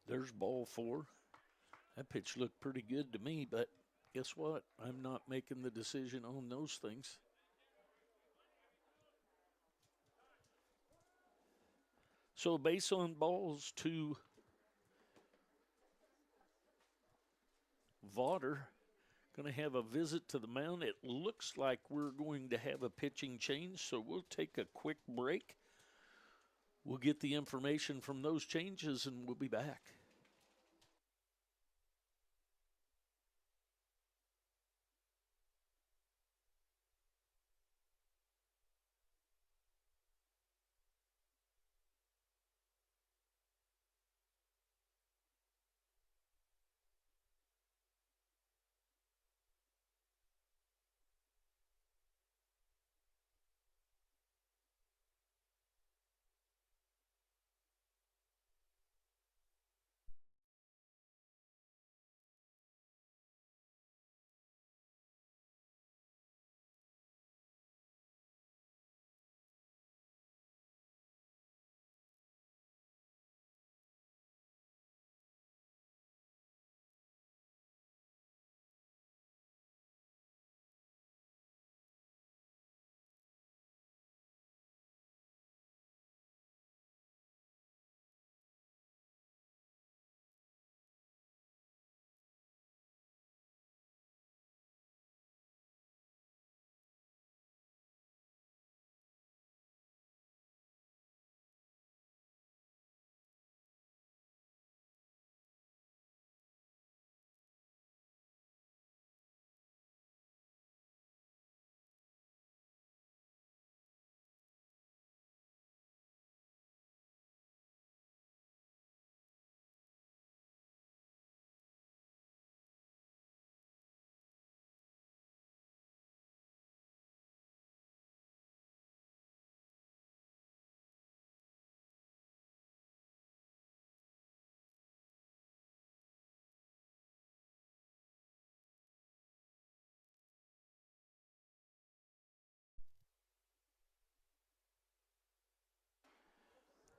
There's ball four. That pitch looked pretty good to me, but guess what? I'm not making the decision on those things. So base on balls to Vaughter. Going to have a visit to the mound. It looks like we're going to have a pitching change, so we'll take a quick break. We'll get the information from those changes, and we'll be back.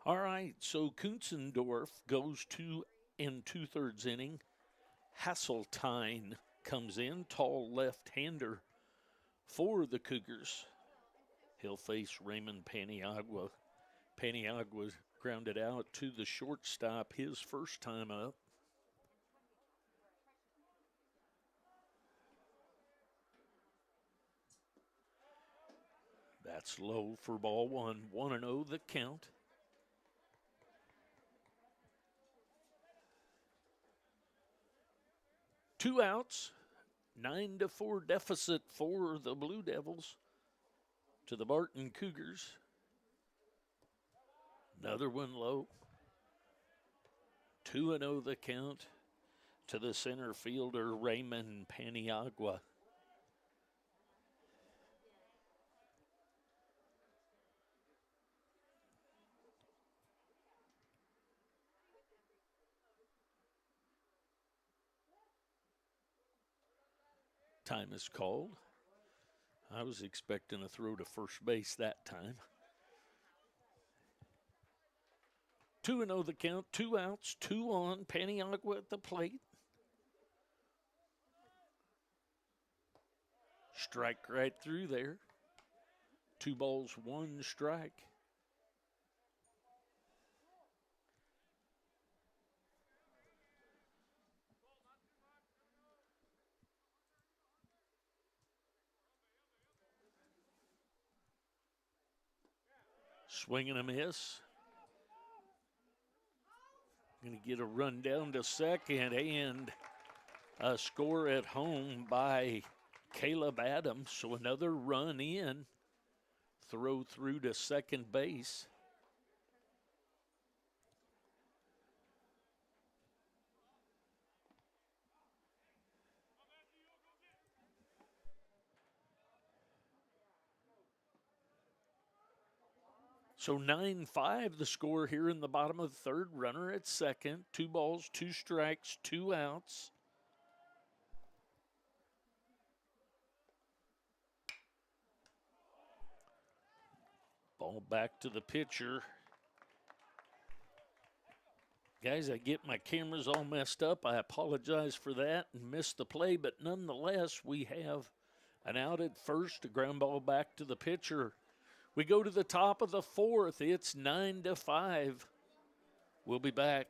All right, so Kunzendorf goes 2 2/3 inning. Hasseltine comes in, tall left-hander for the Cougars. He'll face Raymond Paniagua. Paniagua grounded out to the shortstop his first time up. That's low for ball one. 1-0 the count. Two outs. 9-4 deficit for the Blue Devils to the Barton Cougars. Another one low. 2-0 the count to the center fielder, Raymond Paniagua. Time is called. I was expecting a throw to first base that time. 2-0 the count, 2 outs, 2 on. Paniagua at the plate. Strike right through there. 2 balls, 1 strike. Swing and a miss. Going to get a run down to second and a score at home by Caleb Adams. So another run in. Throw through to second base. So 9-5 the score here in the bottom of the third. Runner at second. 2 balls, 2 strikes, 2 outs. Ball back to the pitcher. Guys, I get my cameras all messed up. I apologize for that and missed the play, but nonetheless, we have an out at first, a ground ball back to the pitcher. We go to the top of the fourth. It's 9-5. We'll be back.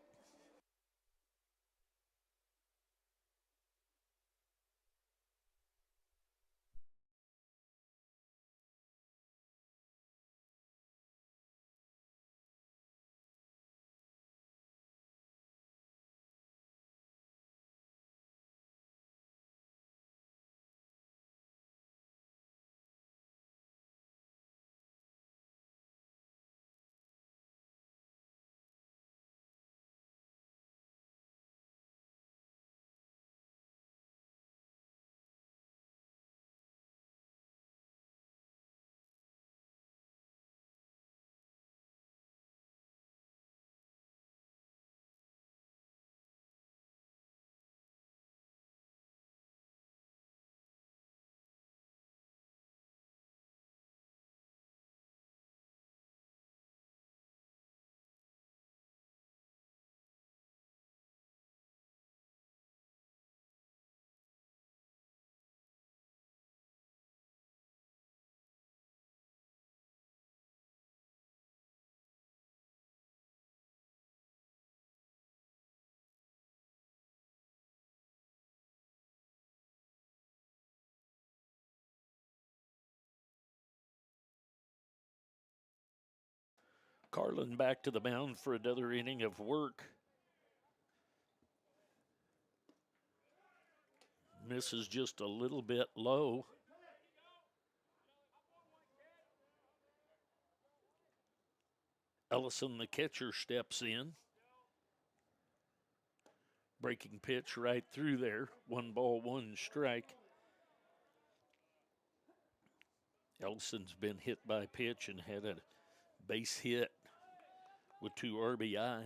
Carlin back to the mound for another inning of work. Misses just a little bit low. Ellison, the catcher, steps in. Breaking pitch right through there. 1 ball, 1 strike. Ellison's been hit by pitch and had a base hit with 2 RBI.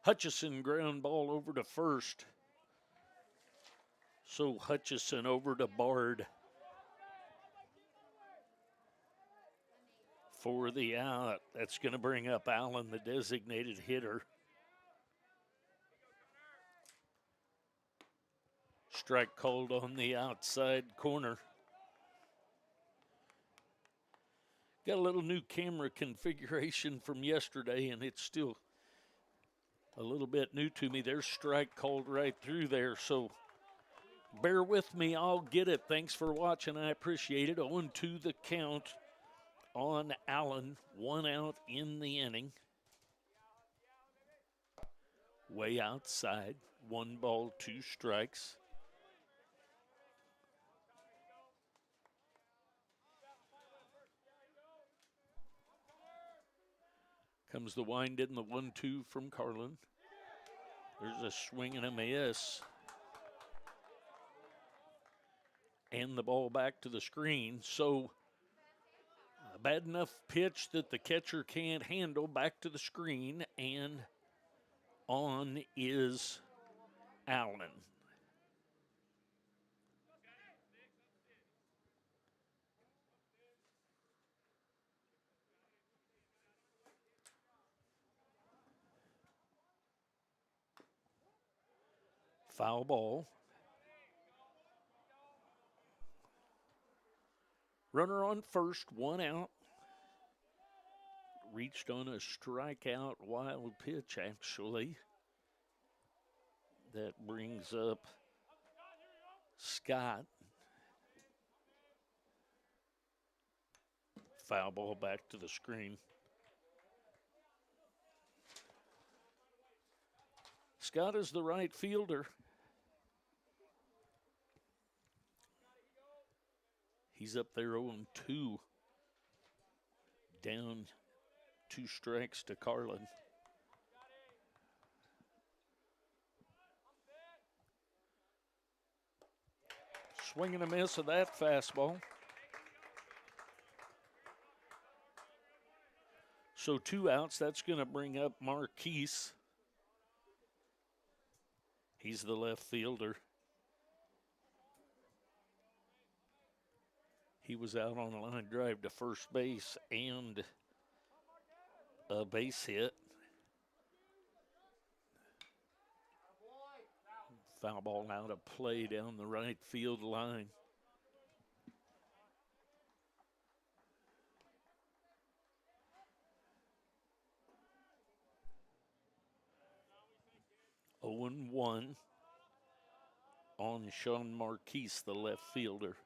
Hutchison ground ball over to first. So Hutchison over to Bard for the out. That's going to bring up Allen, the designated hitter. Strike called on the outside corner. Got a little new camera configuration from yesterday, and it's still a little bit new to me. There's strike called right through there, so bear with me. I'll get it. Thanks for watching. I appreciate it. 0-2 the count on Allen. 1 out in the inning. Way outside. 1 ball, 2 strikes. Comes the wind in, the 1-2 from Carlin. There's a swing and a miss. And the ball back to the screen. So a bad enough pitch that the catcher can't handle. Back to the screen, and on is Allen. Foul ball. Runner on first, 1 out. Reached on a strikeout wild pitch, actually. That brings up Scott. Foul ball back to the screen. Scott is the right fielder. He's up there 0-2. Down 2 strikes to Carlin. Swing and a miss of that fastball. So 2 outs. That's going to bring up Marquise. He's the left fielder. He was out on a line drive to first base and a base hit. Foul ball out of play down the right field line. Oh and 1 on Sean Marquise, the left fielder.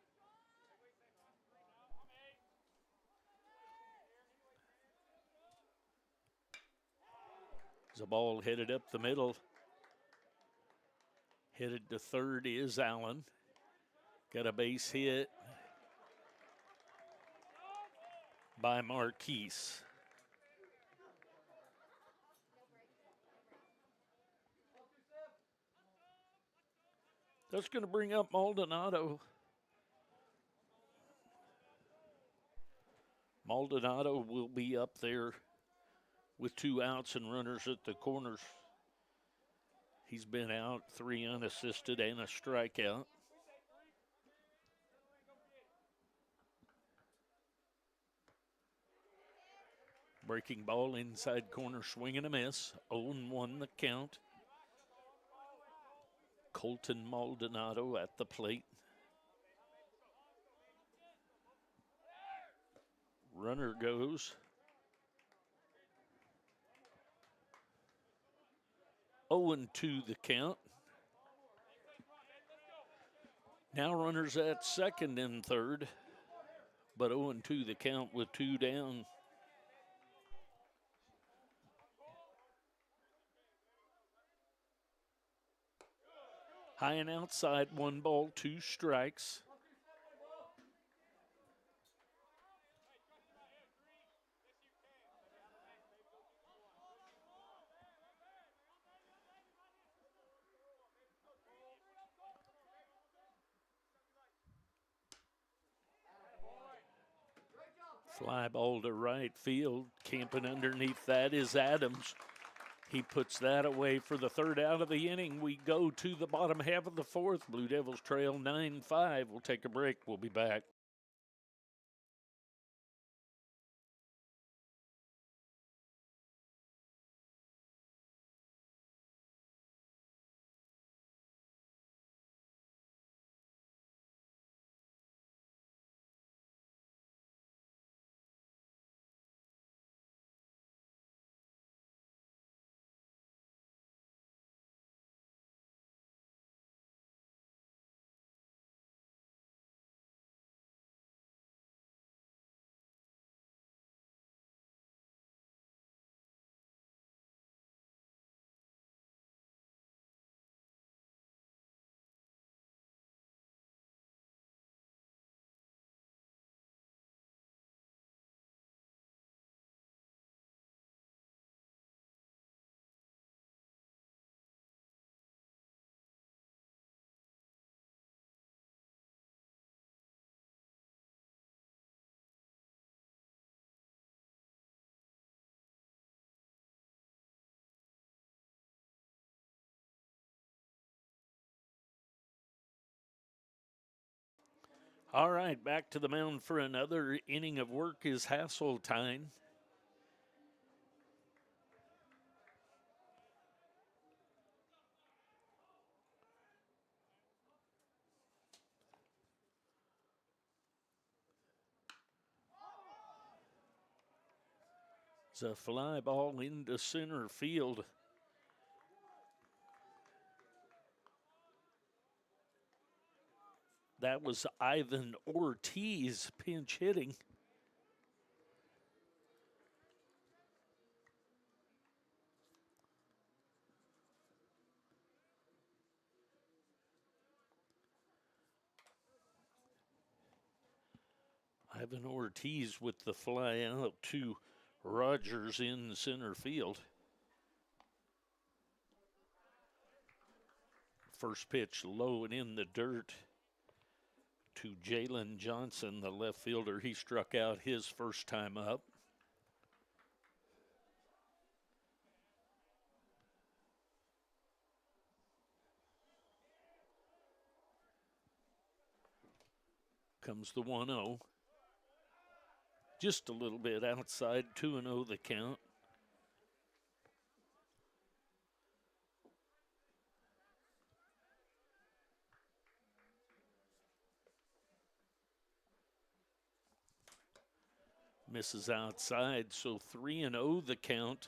There's a ball headed up the middle. Headed to third is Allen. Got a base hit by Marquise. That's going to bring up Maldonado. Maldonado will be up there with 2 outs and runners at the corners. He's been out 3 unassisted and a strikeout. Breaking ball inside corner, swing and a miss. 0-1 the count. Colton Maldonado at the plate. Runner goes. 0-2 the count. Now runners at second and third, but 0-2 the count with 2 down. High and outside, 1 ball, 2 strikes. Fly ball to right field. Camping underneath that is Adams. He puts that away for the 3rd out of the inning. We go to the bottom half of the 4th. Blue Devils trail 9-5. We'll take a break. We'll be back. All right, back to the mound for another inning of work is Hasseltine. It's a fly ball into center field. That was Ivan Ortiz pinch hitting. Ivan Ortiz with the fly out to Rogers in center field. First pitch low and in the dirt. to Jalen Johnson, the left fielder. He struck out his first time up. Comes the 1-0. Just a little bit outside, 2-0 the count. Misses outside, so 3-0 the count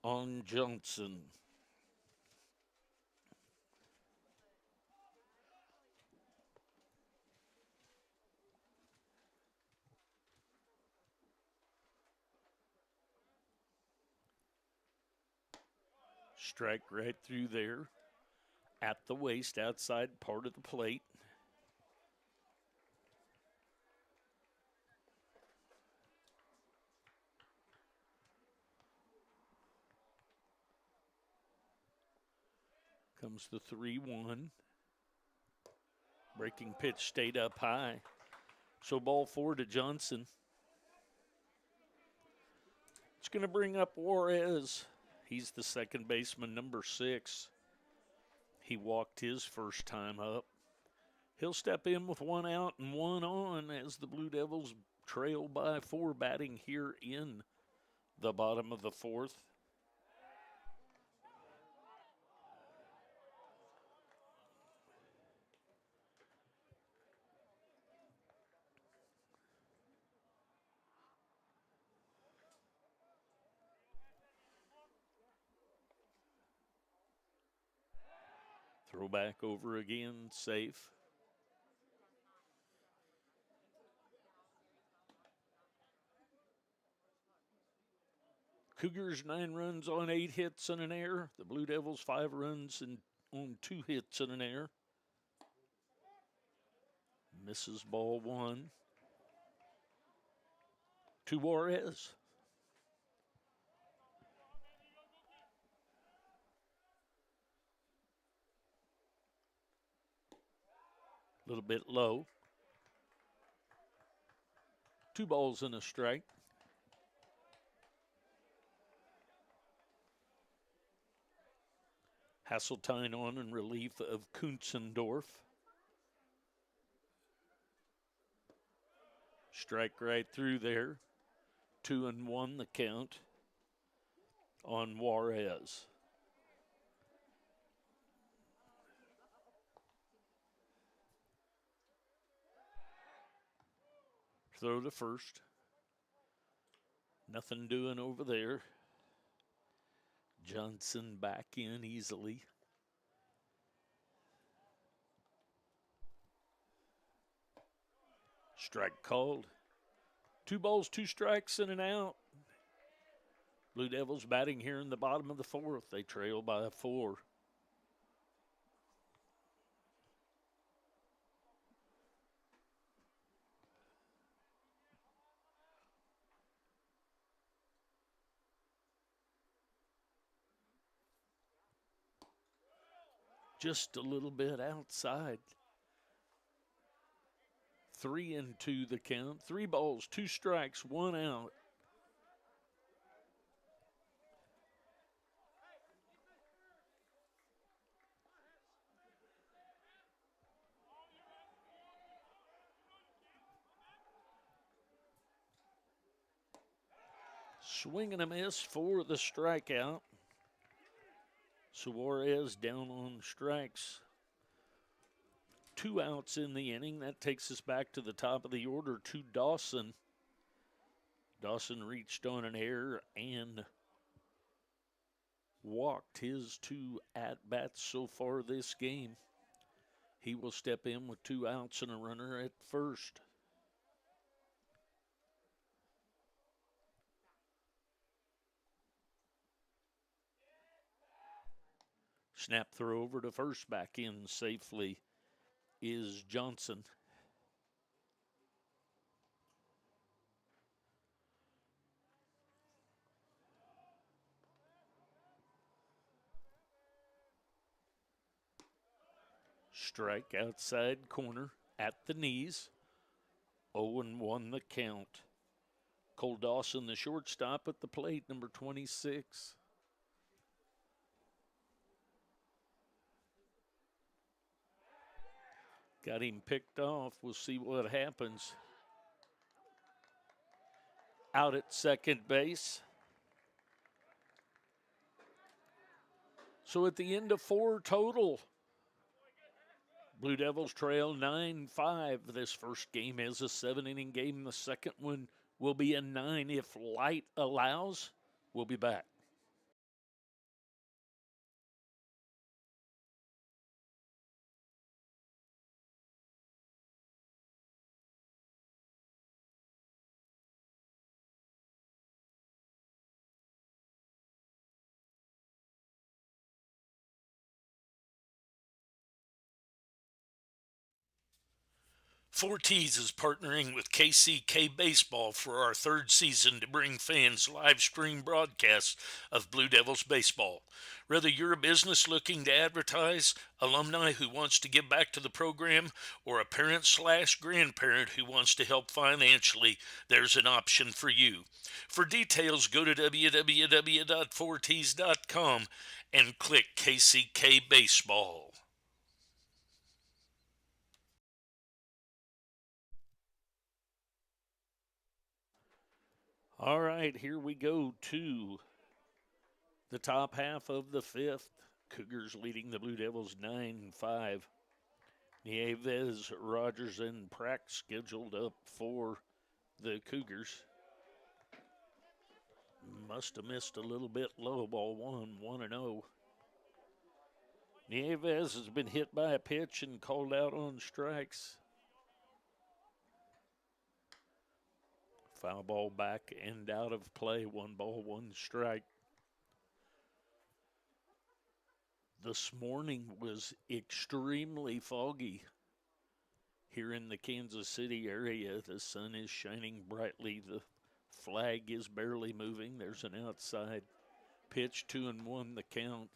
on Johnson. Strike right through there at the waist, outside part of the plate. Comes the 3-1. Breaking pitch stayed up high. So ball 4 to Johnson. It's going to bring up Juarez. He's the second baseman, number 6. He walked his first time up. He'll step in with 1 out and 1 on as the Blue Devils trail by 4, batting here in the bottom of the 4th. Throw back over again, safe. Cougars 9 runs on 8 hits and an error. The Blue Devils 5 runs and on 2 hits and an error. Misses ball 1 to Juarez. A little bit low. 2 balls and a strike. Hasseltine on in relief of Kunzendorf. Strike right through there. 2-1 the count on Juarez. Throw to first. Nothing doing over there. Johnson back in easily. Strike called. 2 balls, 2 strikes, and an out. Blue Devils batting here in the bottom of the 4th. They trail by 4. Just a little bit outside. 3-2 the count. 3 balls, 2 strikes, 1 out. Swing and a miss for the strikeout. Suarez down on strikes. 2 outs in the inning. That takes us back to the top of the order to Dawson. Dawson reached on an error and walked his 2 at-bats so far this game. He will step in with 2 outs and a runner at first. Snap throw over to first, back in safely is Johnson. Strike outside corner at the knees. 0-1 the count. Cole Dawson, the shortstop, at the plate, number 26. Got him picked off. We'll see what happens. Out at second base. So at the end of 4 total, Blue Devils trail 9-5. This first game is a 7-inning game. The second one will be a 9 if light allows. We'll be back. Forties is partnering with KCK Baseball for our 3rd season to bring fans live stream broadcasts of Blue Devils baseball. Whether you're a business looking to advertise, alumni who wants to give back to the program, or a parent/grandparent who wants to help financially, there's an option for you. For details, go to www.forties.com and click KCK Baseball. All right, here we go to the top half of the 5th. Cougars leading the Blue Devils 9-5. Nieves, Rogers, and Prack scheduled up for the Cougars. Must have missed a little bit low. Ball 1-0. Nieves has been hit by a pitch and called out on strikes. Foul ball back and out of play. 1 ball, 1 strike. This morning was extremely foggy here in the Kansas City area. The sun is shining brightly. The flag is barely moving. There's an outside pitch. 2-1 the count.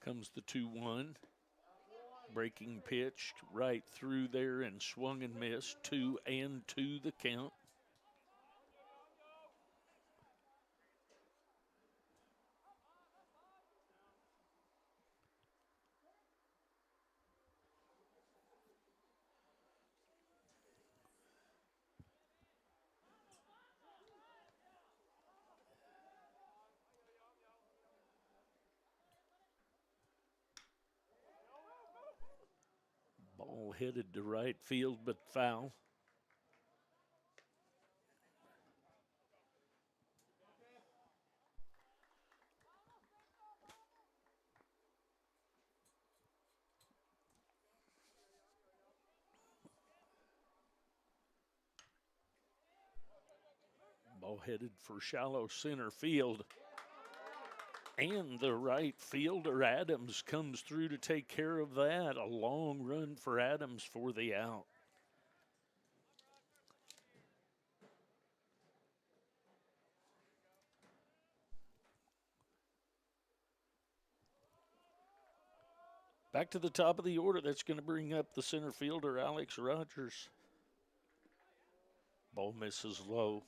Comes the 2-1. Breaking pitch right through there and swung and missed. 2-2 the count. Ball headed to right field, but foul. Ball headed for shallow center field. And the right fielder, Adams, comes through to take care of that. A long run for Adams for the out. Back to the top of the order. That's going to bring up the center fielder, Alex Rogers. Ball misses low.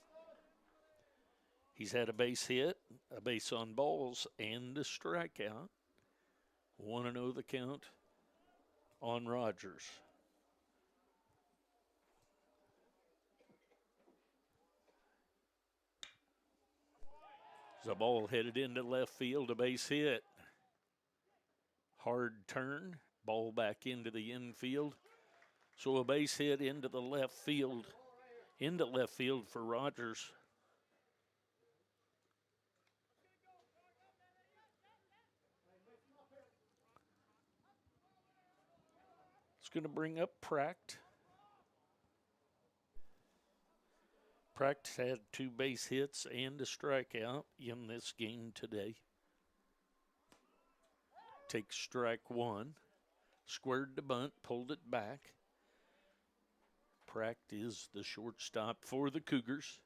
He's had a base hit, a base on balls, and a strikeout. 1-0 the count on Rogers. The ball headed into left field, a base hit. Hard turn, ball back into the infield. So a base hit into the left field for Rogers. It's going to bring up Pracht. Pracht had 2 base hits and a strikeout in this game today. Takes strike 1. Squared the bunt, pulled it back. Pracht is the shortstop for the Cougars.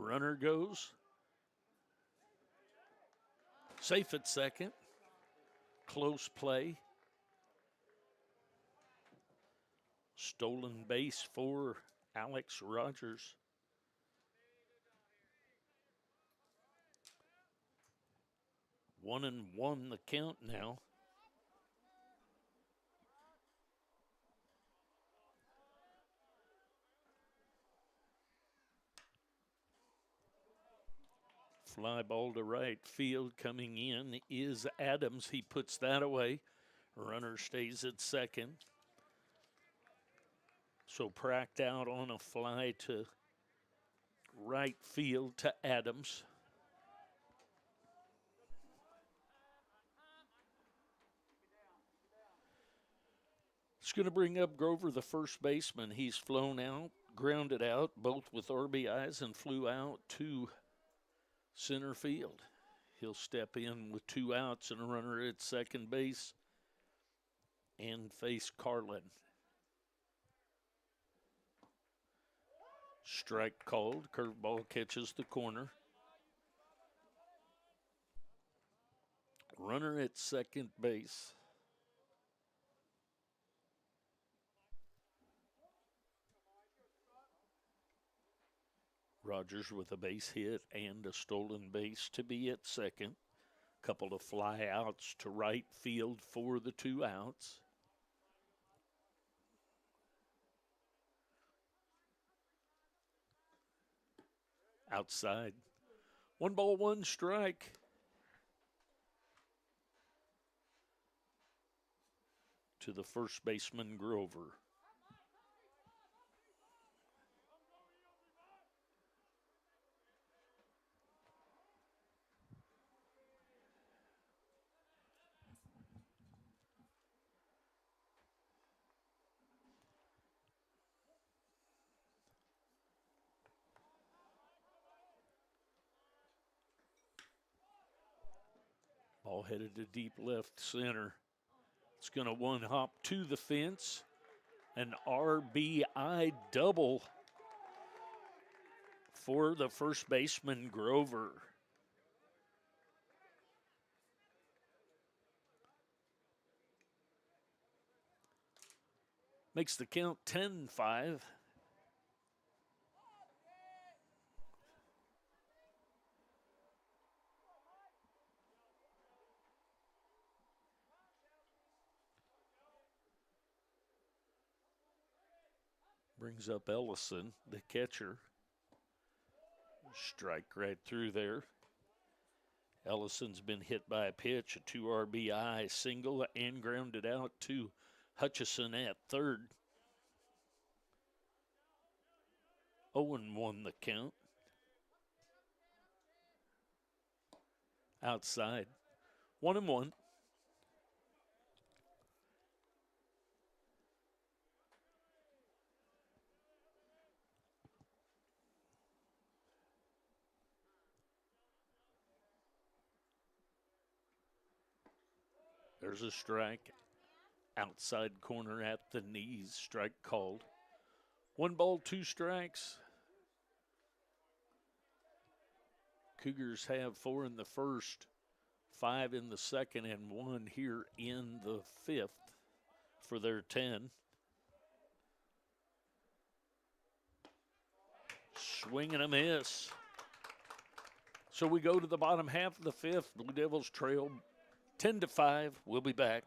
Runner goes. Safe at second. Close play. Stolen base for Alex Rogers. 1-1 the count now. Fly ball to right field. Coming in is Adams. He puts that away. Runner stays at second. So pracked out on a fly to right field to Adams. It's going to bring up Grover, the first baseman. He's flown out, grounded out, both with RBIs, and flew out to center field. He'll step in with 2 outs and a runner at second base and face Carlin. Strike called. Curveball catches the corner. Runner at second base. Rogers with a base hit and a stolen base to be at second. Couple of fly outs to right field for the 2 outs. Outside. 1 ball, 1 strike. To the first baseman, Grover. Ball headed to deep left center. It's going to 1-hop to the fence. An RBI double for the first baseman, Grover. Makes the count 10-5. Brings up Ellison, the catcher. Strike right through there. Ellison's been hit by a pitch, a 2 RBI single, and grounded out to Hutchison at third. 0-1 the count. Outside. 1-1. There's a strike. Outside corner at the knees. Strike called. 1 ball, 2 strikes. Cougars have 4 in the first, 5 in the second, and 1 here in the 5th for their 10. Swing and a miss. So we go to the bottom half of the 5th. Blue Devils trail 10-5. We'll be back.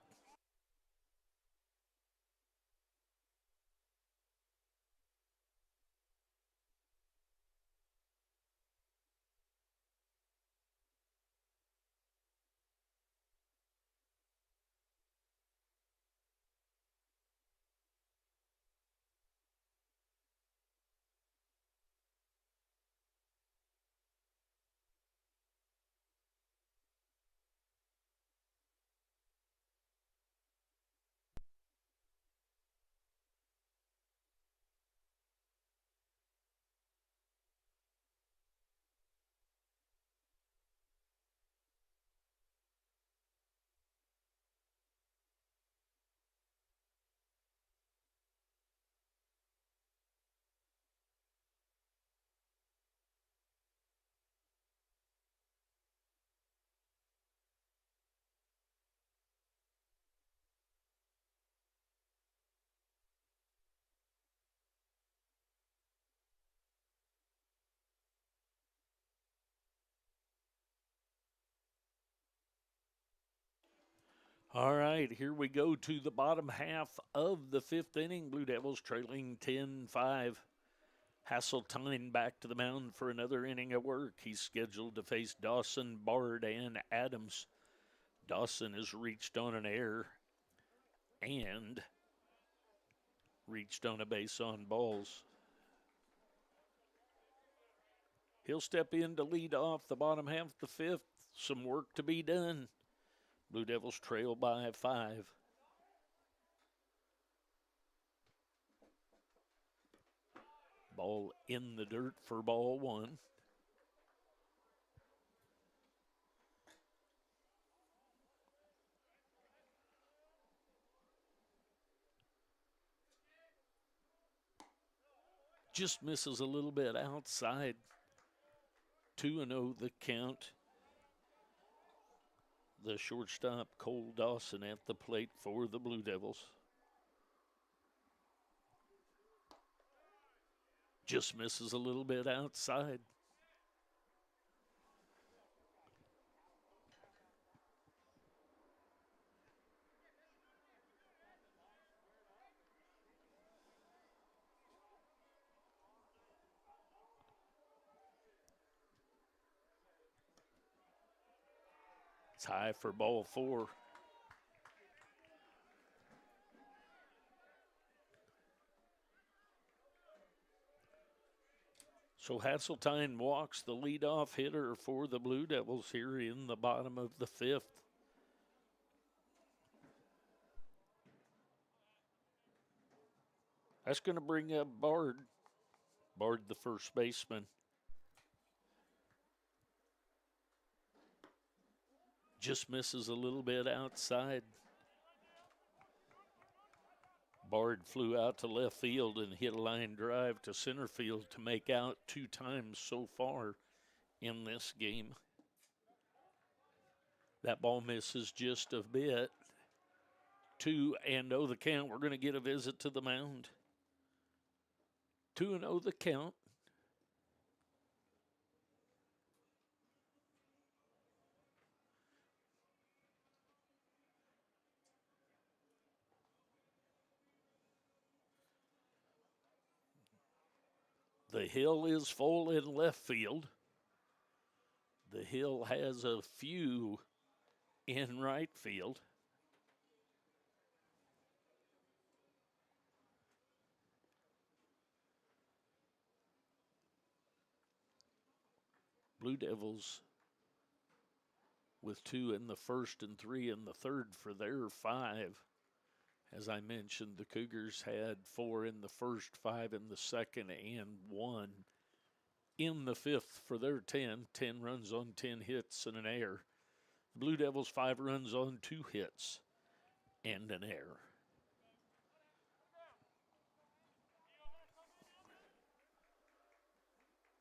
All right, here we go to the bottom half of the fifth inning. Blue Devils trailing 10-5. Hasseltine back to the mound for another inning of work. He's scheduled to face Dawson, Bard, and Adams. Dawson has reached on an error and reached on a base on balls. He'll step in to lead off the bottom half of the fifth. Some work to be done. Blue Devils trail by 5. Ball in the dirt for ball 1. Just misses a little bit outside. 2-0 the count. The shortstop, Cole Dawson, at the plate for the Blue Devils. Just misses a little bit outside. It's high for ball 4. So Hasseltine walks the leadoff hitter for the Blue Devils here in the bottom of the fifth. That's going to bring up Bard. Bard, the first baseman. Just misses a little bit outside. Bard flew out to left field and hit a line drive to center field to make out 2 times so far in this game. That ball misses just a bit. 2-0 the count. We're going to get a visit to the mound. 2-0 the count. The hill is full in left field. The hill has a few in right field. Blue Devils with 2 in the first and 3 in the third for their 5. As I mentioned, the Cougars had 4 in the first, 5 in the second, and 1 in the fifth for their 10. 10 runs on 10 hits and an error. The Blue Devils 5 runs on 2 hits and an error.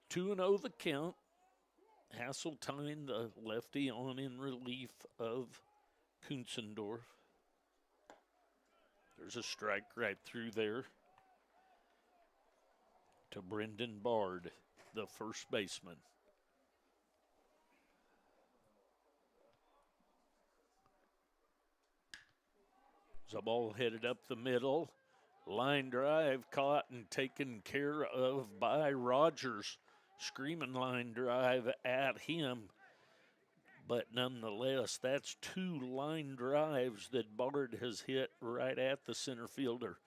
Two and 0 the count. Hasseltine, the lefty, on in relief of Kunzendorf. There's a strike right through there to Brendan Bard, the first baseman. The ball headed up the middle. Line drive caught and taken care of by Rogers. Screaming line drive at him. But nonetheless, that's 2 line drives that Bard has hit right at the center fielder.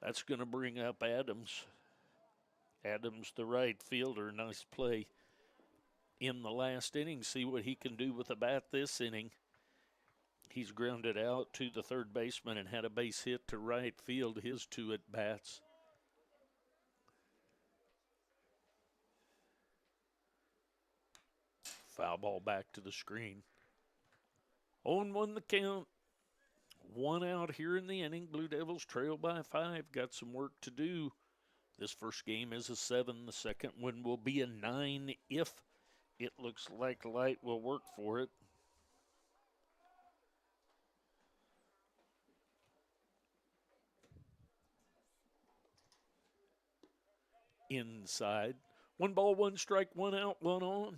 That's going to bring up Adams. Adams, the right fielder. Nice play in the last inning. See what he can do with the bat this inning. He's grounded out to the third baseman and had a base hit to right field, his 2 at-bats. Foul ball back to the screen. 0-1 the count. 1 out here in the inning. Blue Devils trail by 5. Got some work to do. This first game is a 7. The second one will be a 9 if it looks like light will work for it. Inside. 1 ball, 1 strike, 1 out, 1 on.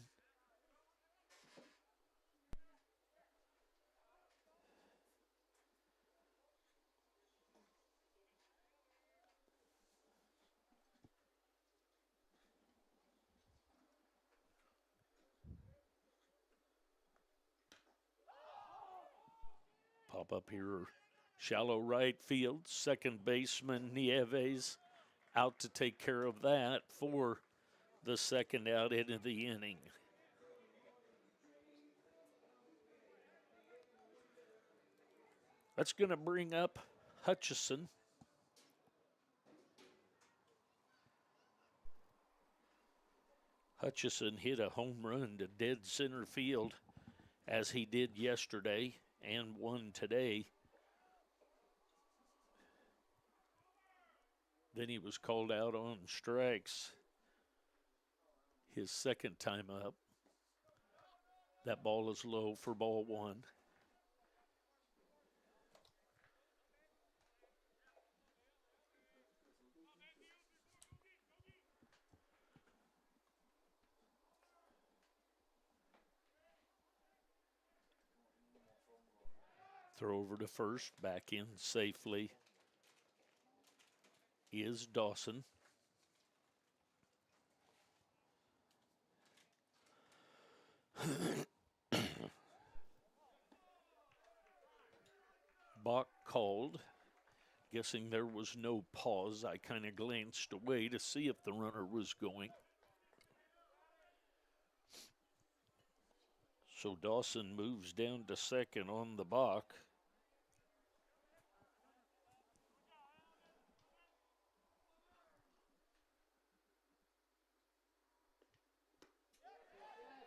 Pop up here, shallow right field. Second baseman Nieves out to take care of that for the second out into the inning. That's going to bring up Hutchison. Hutchison hit a home run to dead center field as he did yesterday and one today. Then he was called out on strikes his second time up. That ball is low for ball one. Throw over to first, back in safely is Dawson. Bach called. Guessing there was no pause, I kind of glanced away to see if the runner was going. So Dawson moves down to second on the Bach.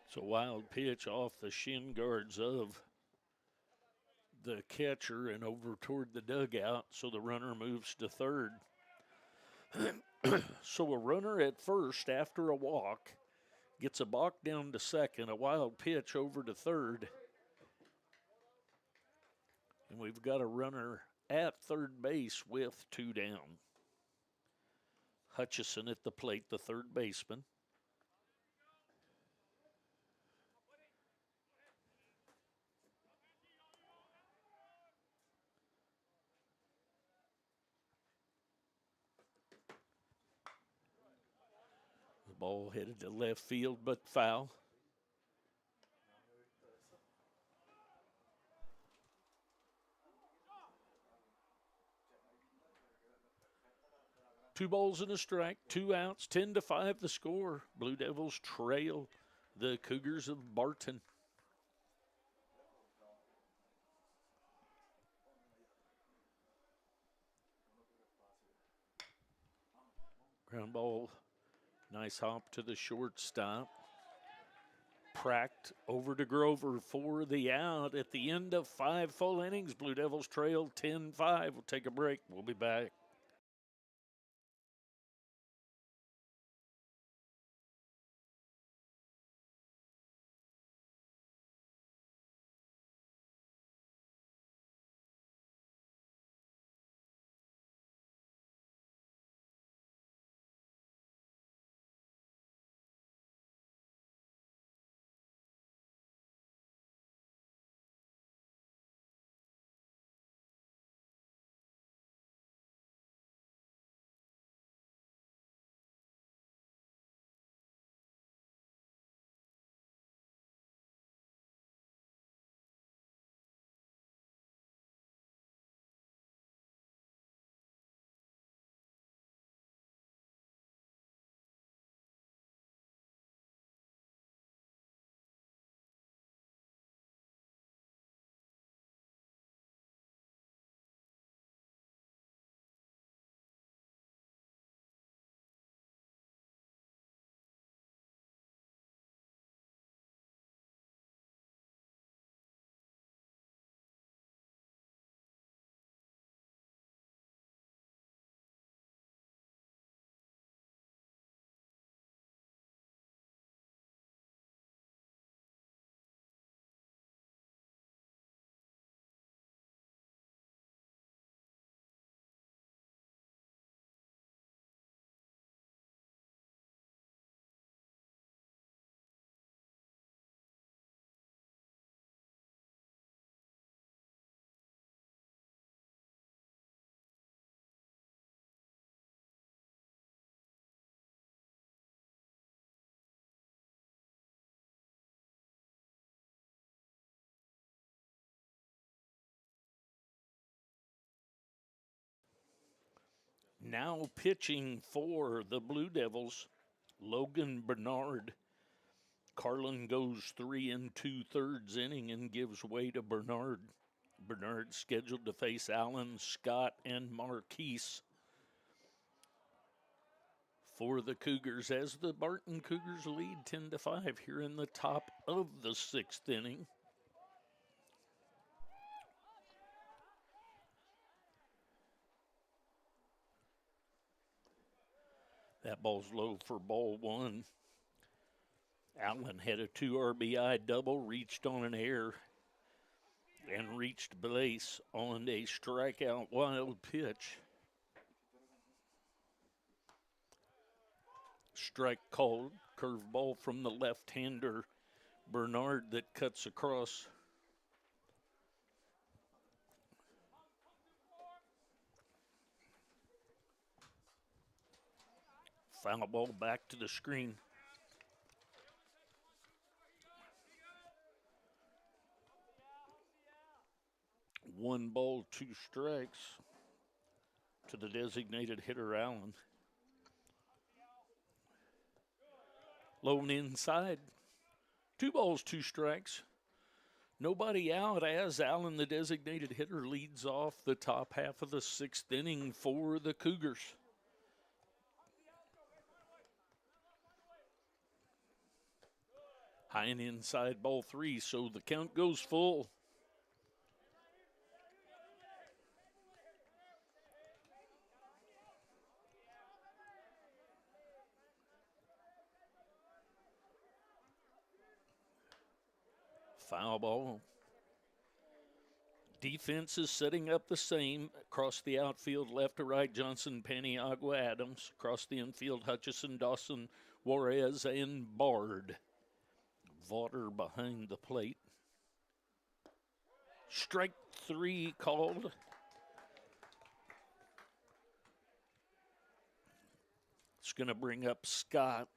It's a wild pitch off the shin guards of the catcher and over toward the dugout, so the runner moves to third. So a runner at first after a walk gets a balk down to second, a wild pitch over to third. And we've got a runner at third base with two down. Hutchison at the plate, the third baseman. The ball headed to left field, but foul. Two balls and a strike, 2 outs, 10-5 the score. Blue Devils trail the Cougars of Barton. Ground ball, nice hop to the shortstop. Pracht over to Grover for the out at the end of 5 full innings. Blue Devils trail 10-5. We'll take a break. We'll be back. Now pitching for the Blue Devils, Logan Bernard. Carlin goes 3 2/3 inning and gives way to Bernard. Bernard scheduled to face Allen, Scott, and Marquise for the Cougars as the Barton Cougars lead 10-5 here in the top of the 6th inning. That ball's low for ball 1. Allen had a 2 RBI double, reached on an error, and reached base on a strikeout wild pitch. Strike called, curveball from the left-hander Bernard that cuts across. Foul ball back to the screen. One ball, 2 strikes to the designated hitter, Allen. Low and inside. 2 balls, 2 strikes. Nobody out as Allen, the designated hitter, leads off the top half of the 6th inning for the Cougars. High and inside, ball 3, so the count goes full. Foul ball. Defense is setting up the same. Across the outfield, left to right, Johnson, Paniagua, Adams. Across the infield, Hutchison, Dawson, Juarez, and Bard. Vaughter behind the plate. Strike 3 called. It's going to bring up Scott.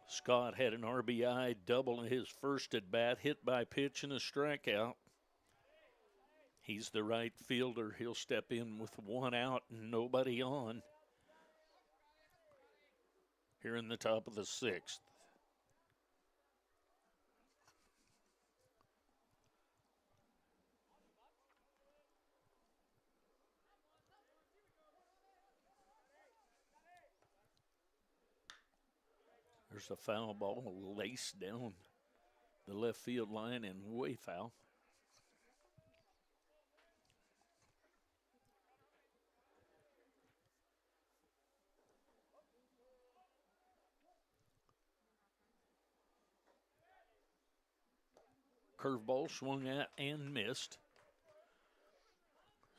Scott had an RBI double in his first at bat, hit by pitch and a strikeout. He's the right fielder. He'll step in with 1 out and nobody on here in the top of the 6th. There's a foul ball laced down the left field line and way foul. Curveball swung at and missed.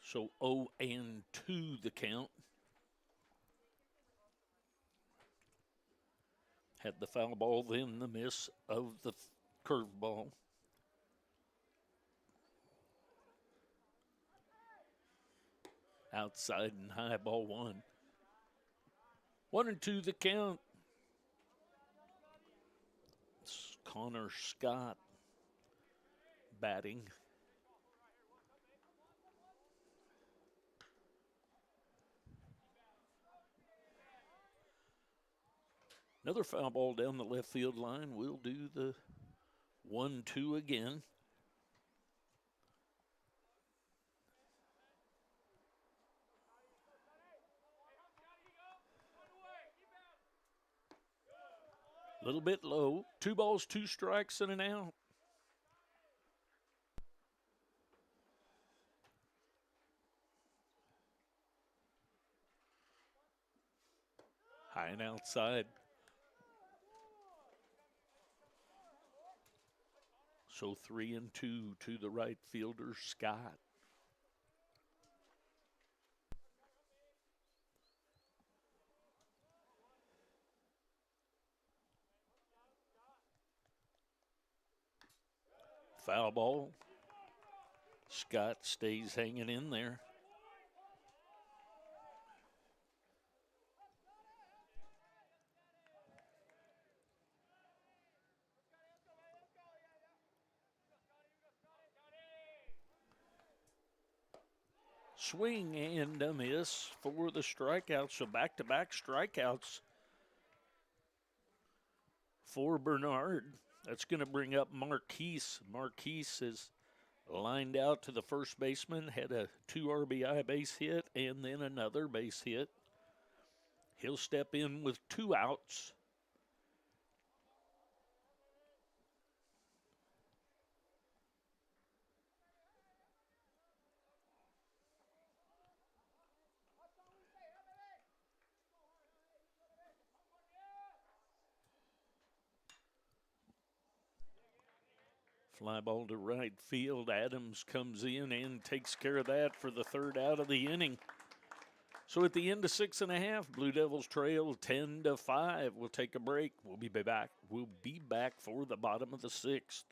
So 0-2 the count. Had the foul ball, then the miss of the curveball. Outside and high, ball 1. 1-2 the count. It's Connor Scott batting. Another foul ball down the left field line. We'll do the 1-2 again. A little bit low. 2 balls, 2 strikes, and an out. High and outside. So 3-2 to the right fielder, Scott. Foul ball. Scott stays hanging in there. Swing and a miss for the strikeout. So back-to-back strikeouts for Bernard. That's going to bring up Marquise. Marquise is lined out to the first baseman, had a 2 RBI base hit and then another base hit. He'll step in with 2 outs. Fly ball to right field. Adams comes in and takes care of that for the 3rd out of the inning. So at the end of 6.5, Blue Devils trail 10-5. We'll take a break. We'll be back. We'll be back for the bottom of the 6th.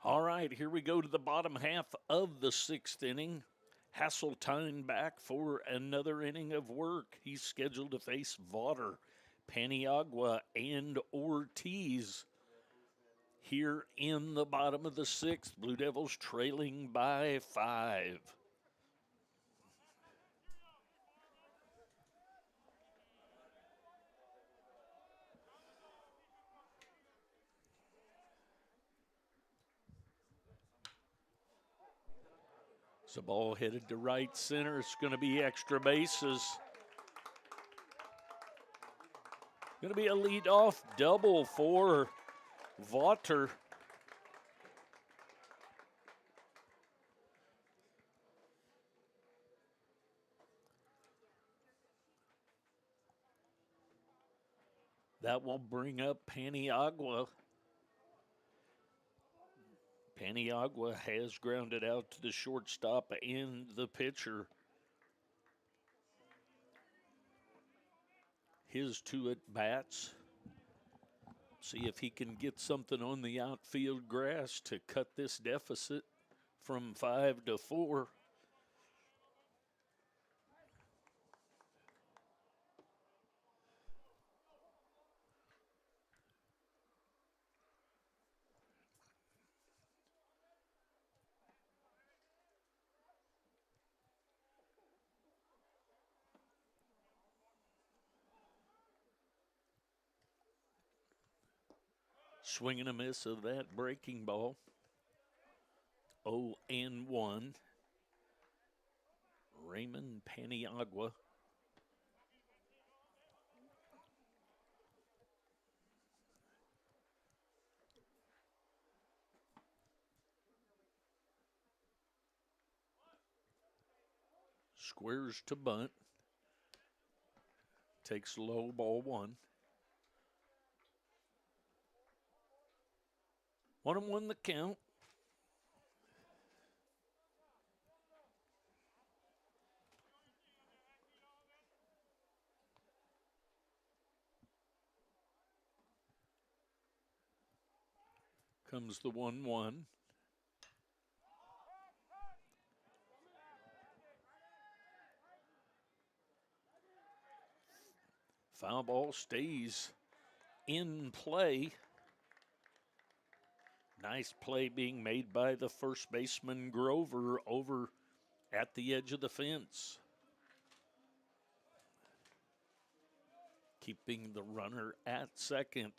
All right, here we go to the bottom half of the 6th inning. Hasseltine back for another inning of work. He's scheduled to face Vaughter, Paniagua, and Ortiz. Here in the bottom of the 6th, Blue Devils trailing by 5. So ball headed to right center. It's going to be extra bases. Going to be a leadoff double for Vaughter. That will bring up Paniagua. Paniagua has grounded out to the shortstop and the pitcher. His 2 at-bats. See if he can get something on the outfield grass to cut this deficit from 5-4. Swing and a miss of that breaking ball. 0-1. Raymond Paniagua. Squares to bunt. Takes low, ball 1. 1-1 the count. Comes the 1-1. Foul ball stays in play. Nice play being made by the first baseman Grover over at the edge of the fence. Keeping the runner at second.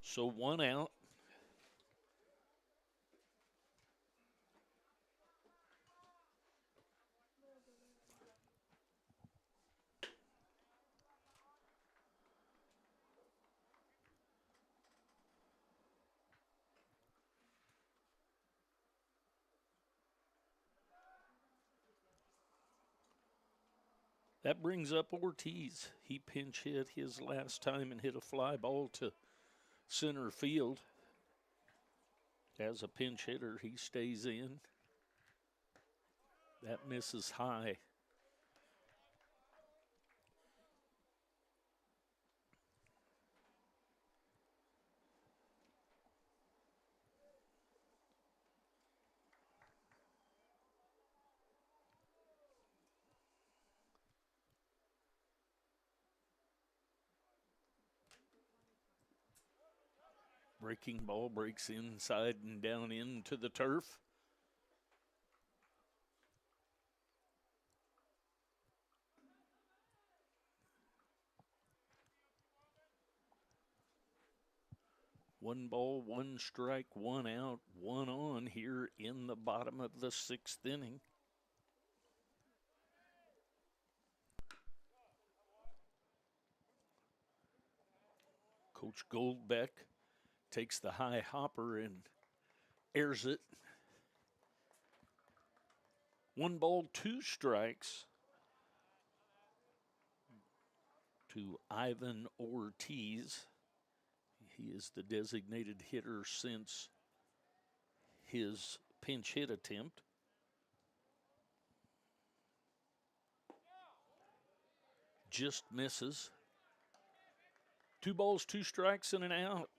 So 1 out. That brings up Ortiz. He pinch hit his last time and hit a fly ball to center field. As a pinch hitter, he stays in. That misses high. Breaking ball breaks inside and down into the turf. One ball, one strike, one out, one on here in the bottom of the 6th inning. Coach Goldbeck takes the high hopper and airs it. 1 ball, 2 strikes to Ivan Ortiz. He is the designated hitter since his pinch hit attempt. Just misses. 2 balls, 2 strikes, and an out.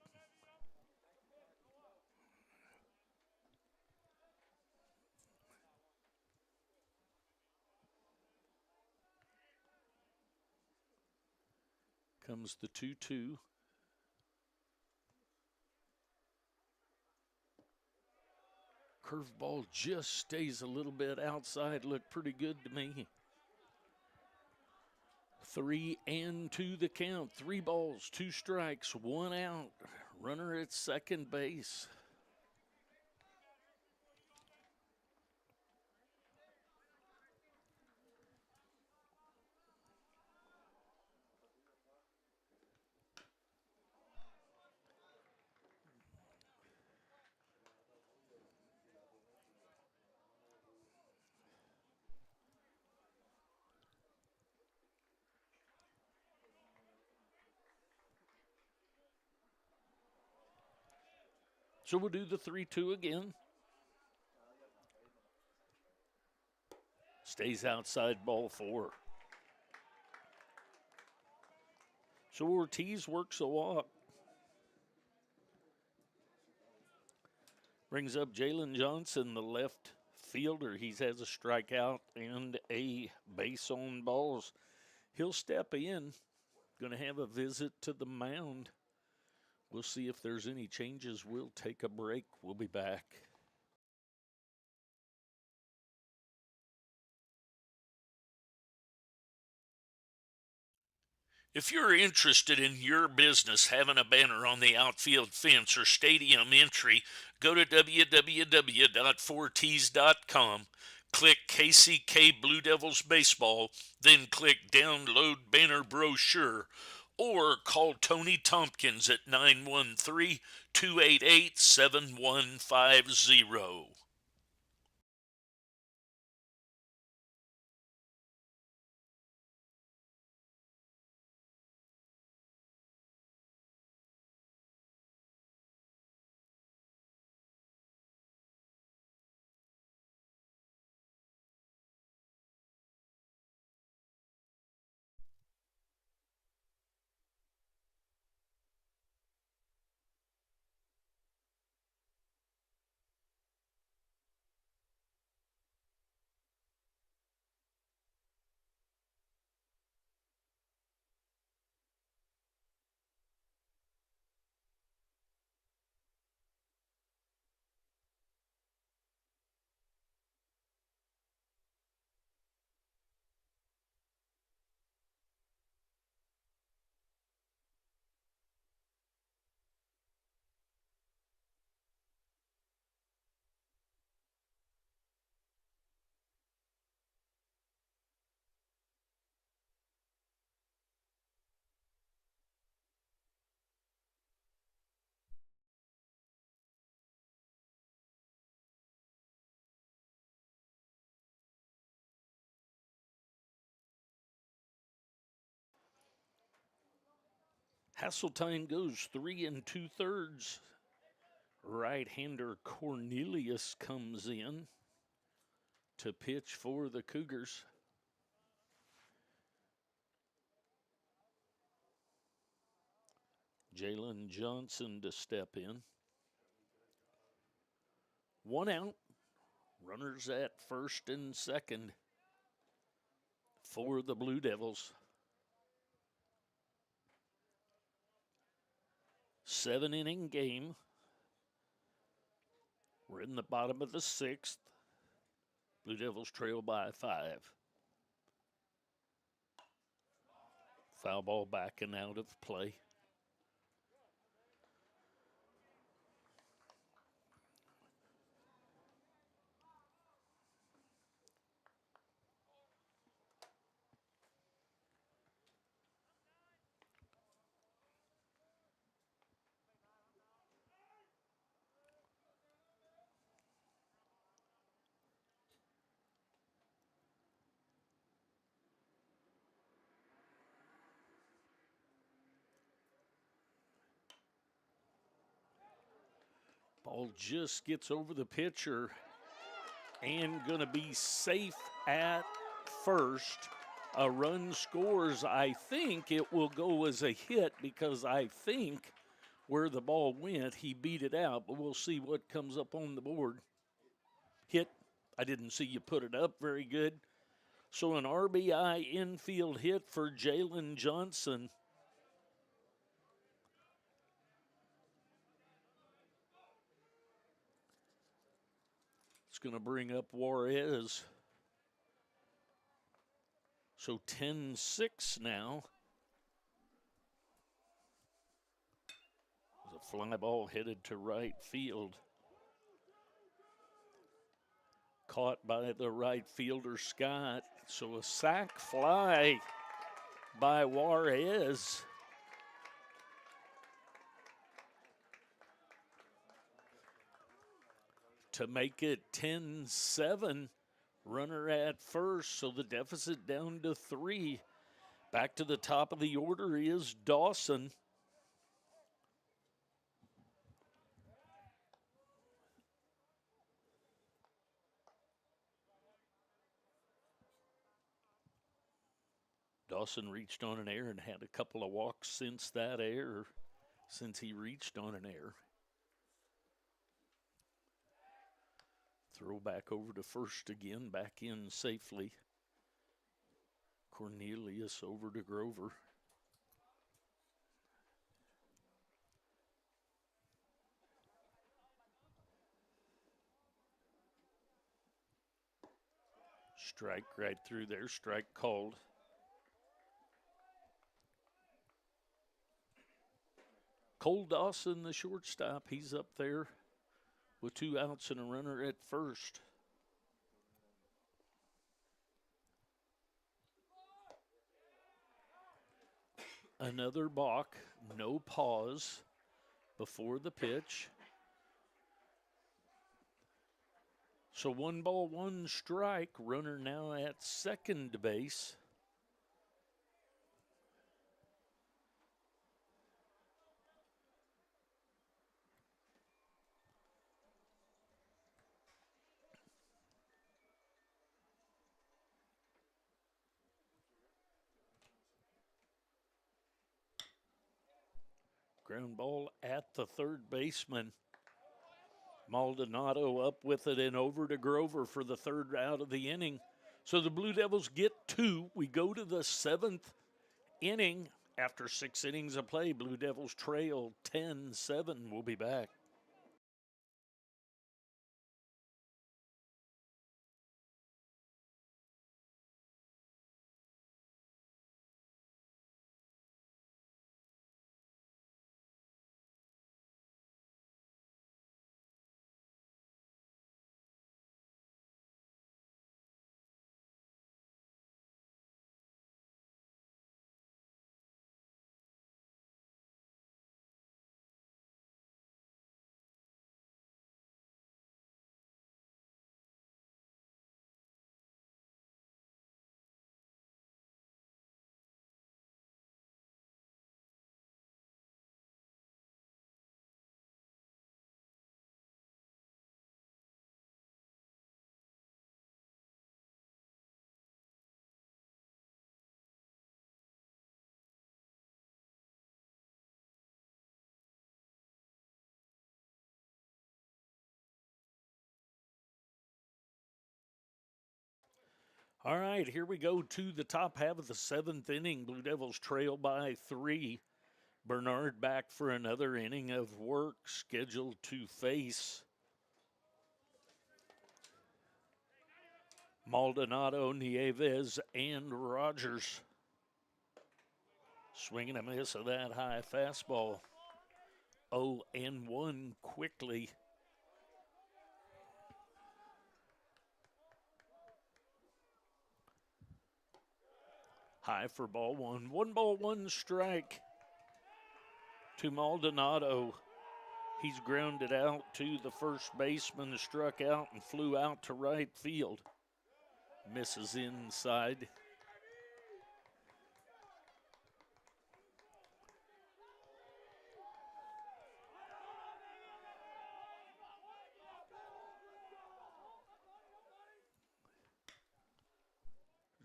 Comes the 2-2. Curveball just stays a little bit outside. Looked pretty good to me. 3-2 the count. 3 balls, 2 strikes, 1 out. Runner at second base. So we'll do the 3-2 again. Stays outside ball 4. So Ortiz works a walk. Brings up Jalen Johnson, the left fielder. He has a strikeout and a base on balls. He'll step in. Going to have a visit to the mound. We'll see if there's any changes. We'll take a break. We'll be back. If you're interested in your business having a banner on the outfield fence or stadium entry, go to www.fortees.com, click KCK Blue Devils Baseball, then click Download Banner Brochure, or call Tony Tompkins at 913-288-7150. Hasseltine goes 3 2/3. Right-hander Cornelius comes in to pitch for the Cougars. Jalen Johnson to step in. 1 out. Runners at first and second for the Blue Devils. 7-inning game. We're in the bottom of the 6th. Blue Devils trail by 5. Foul ball back and out of play. Ball just gets over the pitcher and going to be safe at first. A run scores. I think it will go as a hit because I think where the ball went, he beat it out, but we'll see what comes up on the board. Hit. I didn't see you put it up. Very good. So an RBI infield hit for Jalen Johnson. It's going to bring up Juarez. So 10-6 now. There's a fly ball headed to right field. Caught by the right fielder, Scott. So a sac fly by Juarez. To make it 10-7. Runner at first, so the deficit down to 3. Back to the top of the order is Dawson. Dawson reached on an error and had a couple of walks since that error, since he reached on an error. Throw back over to first again, back in safely. Cornelius over to Grover. Strike right through there, strike called. Cole Dawson, the shortstop, he's up there with 2 outs and a runner at first. Another balk, no pause before the pitch. So 1 ball, 1 strike. Runner now at second base. Ground ball at the third baseman. Maldonado up with it and over to Grover for the 3rd out of the inning. So the Blue Devils get 2. We go to the 7th inning. After 6 innings of play, Blue Devils trail 10-7. We'll be back. All right, here we go to the top half of the seventh inning. Blue Devils trail by 3. Bernard back for another inning of work, scheduled to face Maldonado, Nieves, and Rogers. Swinging a miss of that high fastball. 0-1 quickly. High for ball one. 1-1 strike to Maldonado. He's grounded out to the first baseman, struck out and flew out to right field. Misses inside.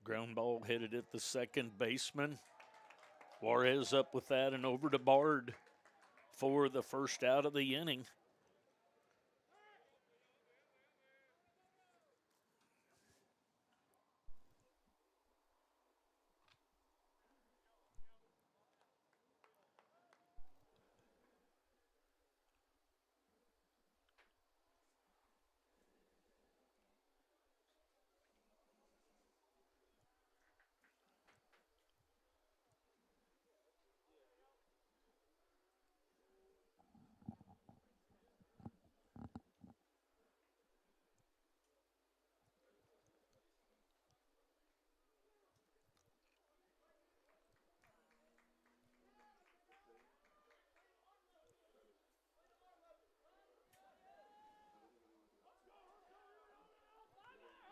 Ground ball headed at the second baseman. Juarez up with that and over to Bard for the first out of the inning.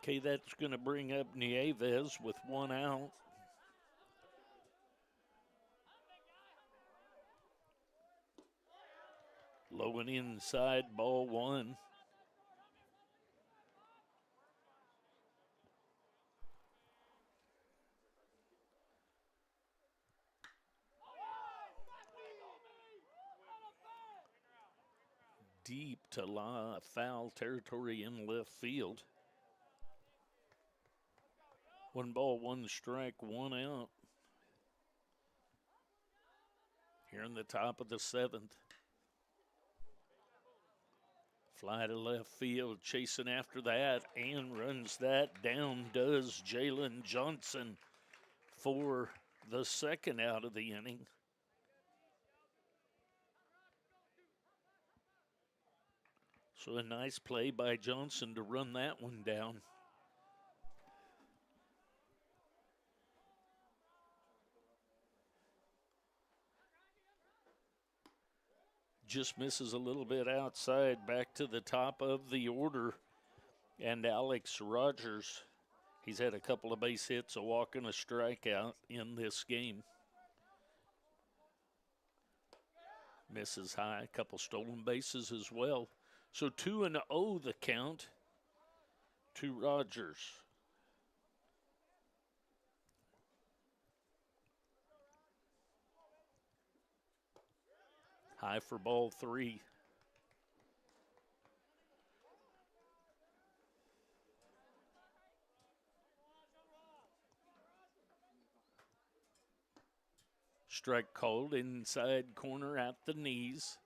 Okay, that's going to bring up Nieves with one out. Low and inside, ball one. Deep to foul territory in left field. 1-1 strike, one out. Here in the top of the seventh. Fly to left field, chasing after that, and runs that down, does Jalen Johnson for the second out of the inning. So a nice play by Johnson to run that one down. Just misses a little bit outside, back to the top of the order. And Alex Rogers, he's had a couple of base hits, a walk and a strikeout in this game. Misses high, a couple stolen bases as well. So 2-0 the count to Rogers. High for ball three. Strike called inside corner at the knees.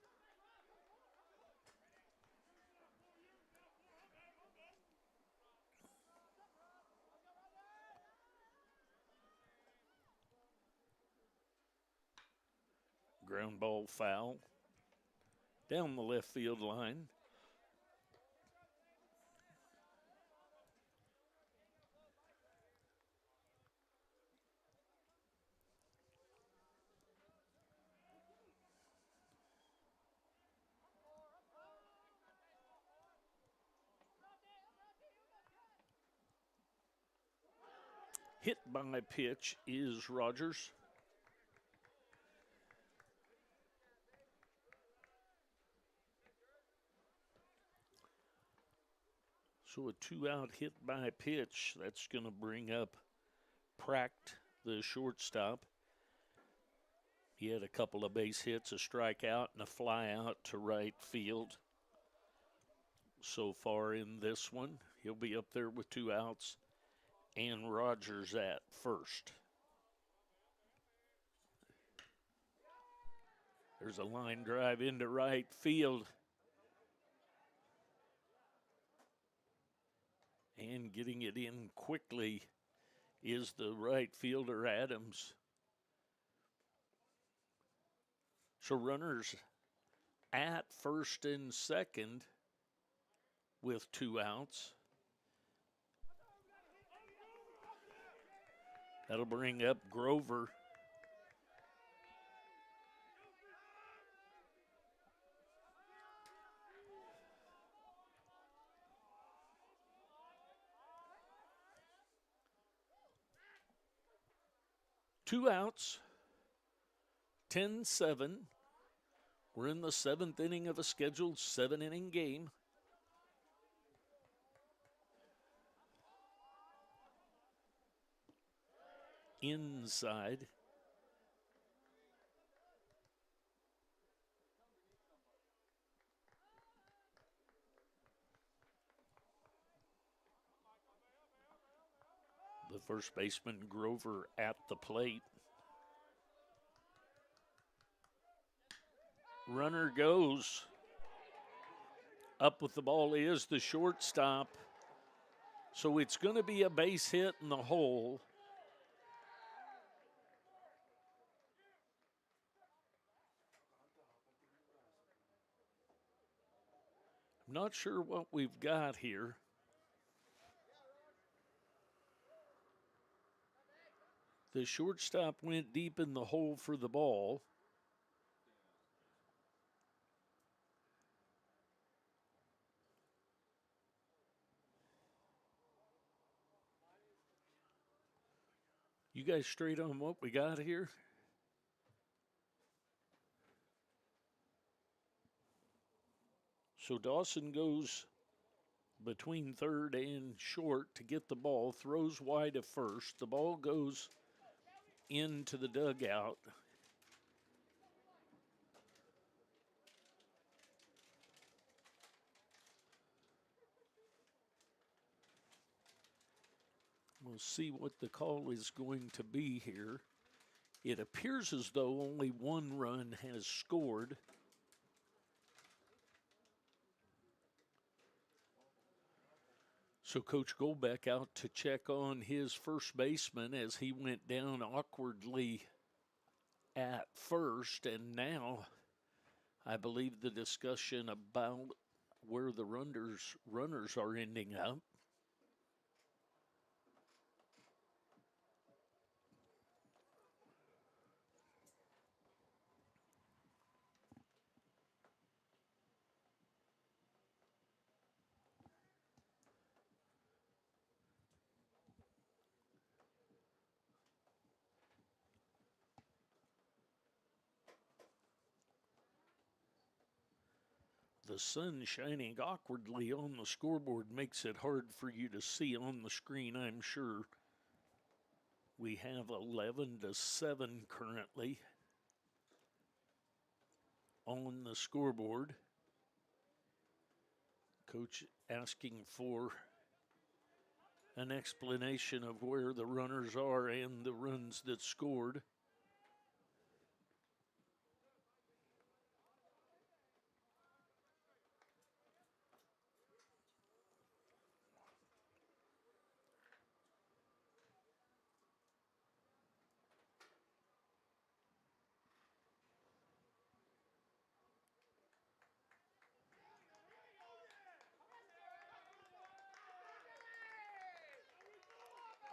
Ground ball foul. Down the left field line. Hit by pitch is Rogers. So a 2-out hit by pitch. That's going to bring up Pracht, the shortstop. He had a couple of base hits, a strikeout, and a fly out to right field. So far in this one, he'll be up there with 2 outs and Rogers at first. There's a line drive into right field. And getting it in quickly is the right fielder, Adams. So runners at first and second with 2 outs. That'll bring up Grover. Two outs, 10-7. We're in the 7th inning of a scheduled 7-inning game. Inside. The first baseman, Grover, at the plate. Runner goes. Up with the ball is the shortstop. So it's going to be a base hit in the hole. I'm not sure what we've got here. The shortstop went deep in the hole for the ball. You guys straight on what we got here? So Dawson goes between third and short to get the ball, throws wide at first. The ball goes into the dugout. We'll see what the call is going to be here. It appears as though only one run has scored. So Coach Golbeck out to check on his first baseman as he went down awkwardly at first. And now I believe the discussion about where the runners are ending up. The sun shining awkwardly on the scoreboard makes it hard for you to see on the screen, I'm sure. We have 11-7 currently on the scoreboard. Coach asking for an explanation of where the runners are and the runs that scored.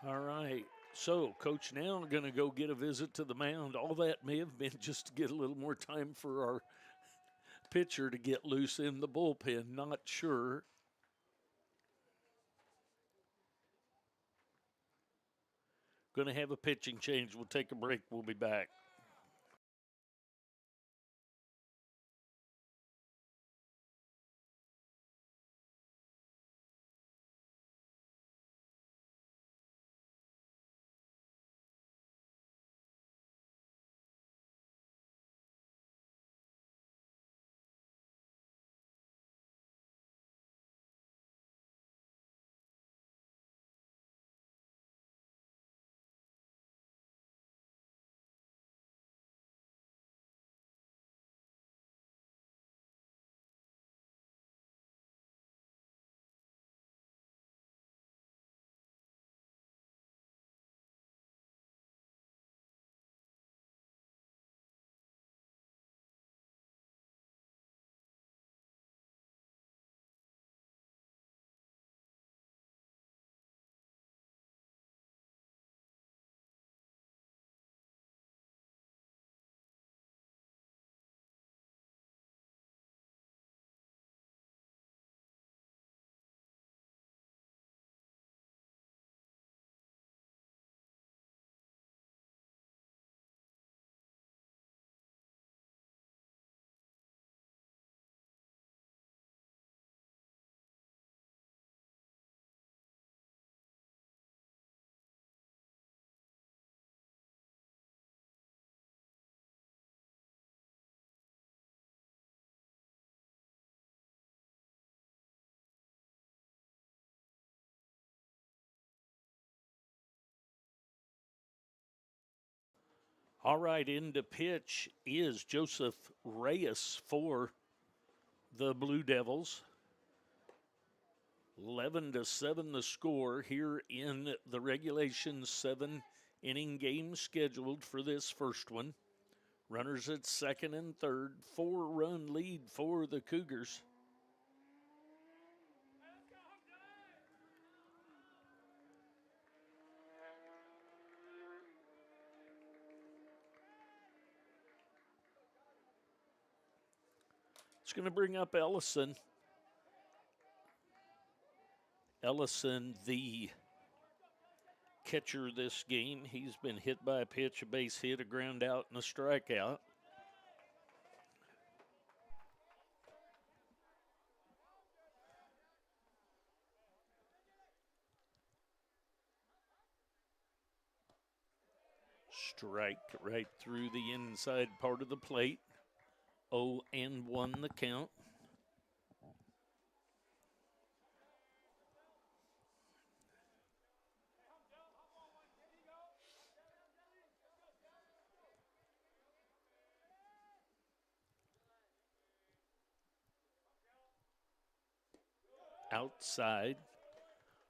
All right. So, Coach now going to go get a visit to the mound. All that may have been just to get a little more time for our pitcher to get loose in the bullpen. Not sure. Going to have a pitching change. We'll take a break. We'll be back. All right, into pitch is Joseph Reyes for the Blue Devils. 11-7 the score here in the regulation 7-inning game scheduled for this first one. Runners at second and third, 4-run lead for the Cougars. It's going to bring up Ellison. Ellison, the catcher this game. He's been hit by a pitch, a base hit, a ground out, and a strikeout. Strike right through the inside part of the plate. 0-1 the count. Outside.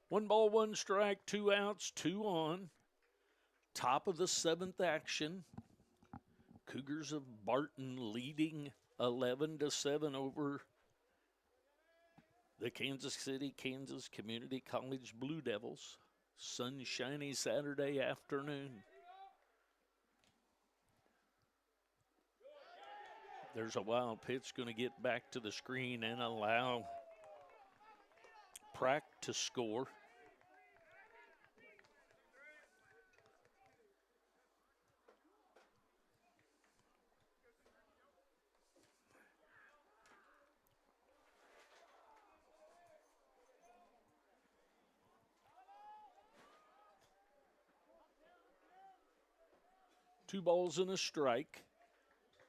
1 ball, 1 strike, 2 outs, 2 on. Top of the 7th action. Cougars of Barton leading 11-7 over the Kansas City, Kansas Community College Blue Devils. Sunshiny Saturday afternoon. There's a wild pitch going to get back to the screen and allow Prack to score. Two balls and a strike.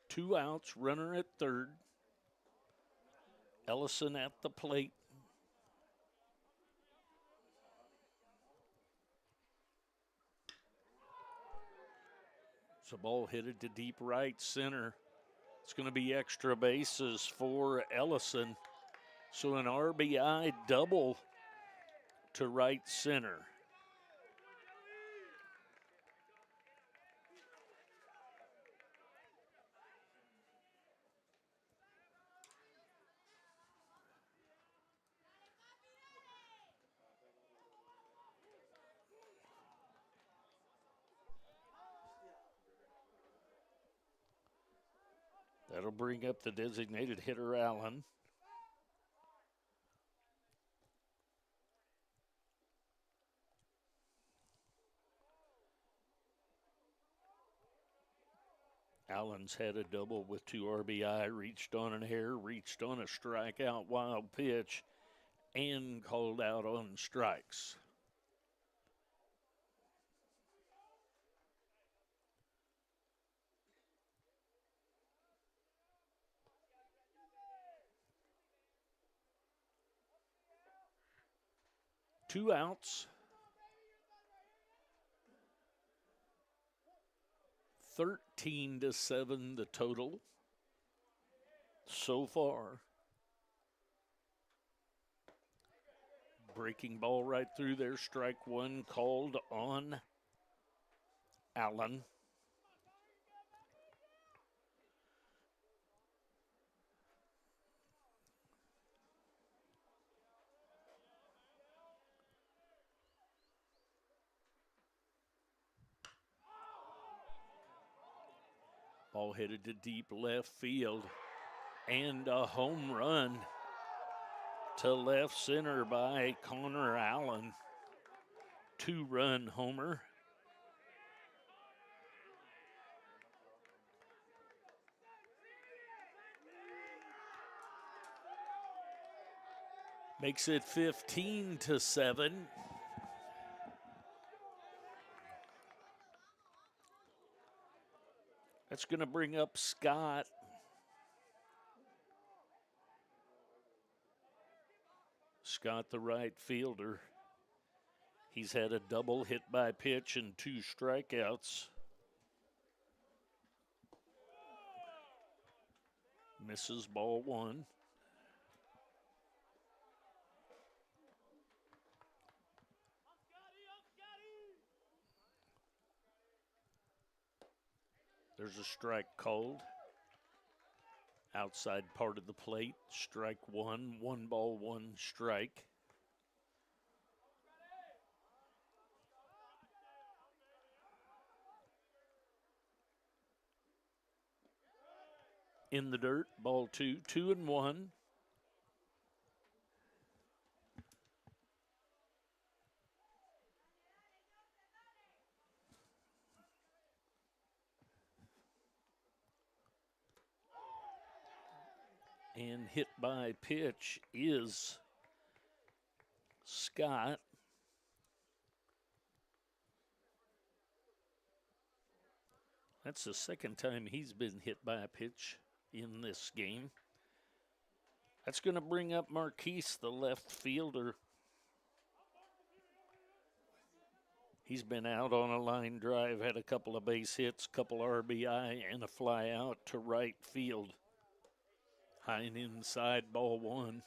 2 outs, runner at third. Ellison at the plate. It's a ball headed to deep right center. It's going to be extra bases for Ellison. So an RBI double to right center. That'll bring up the designated hitter, Allen. Allen's had a double with 2 RBI, reached on an error, reached on a strikeout wild pitch, and called out on strikes. Two outs. 13-7 the total so far. Breaking ball right through there. Strike 1 called on Allen. Ball headed to deep left field. And a home run to left center by Connor Allen. 2-run homer. Makes it 15-7. That's going to bring up Scott. Scott, the right fielder. He's had a double hit by pitch and 2 strikeouts. Misses ball one. There's a strike called. Outside part of the plate, strike one, 1 ball, 1 strike. In the dirt, ball two, 2-1. And hit by pitch is Scott. That's the second time he's been hit by a pitch in this game. That's going to bring up Marquise, the left fielder. He's been out on a line drive, had a couple of base hits, couple RBI, and a fly out to right field. High and inside, ball one.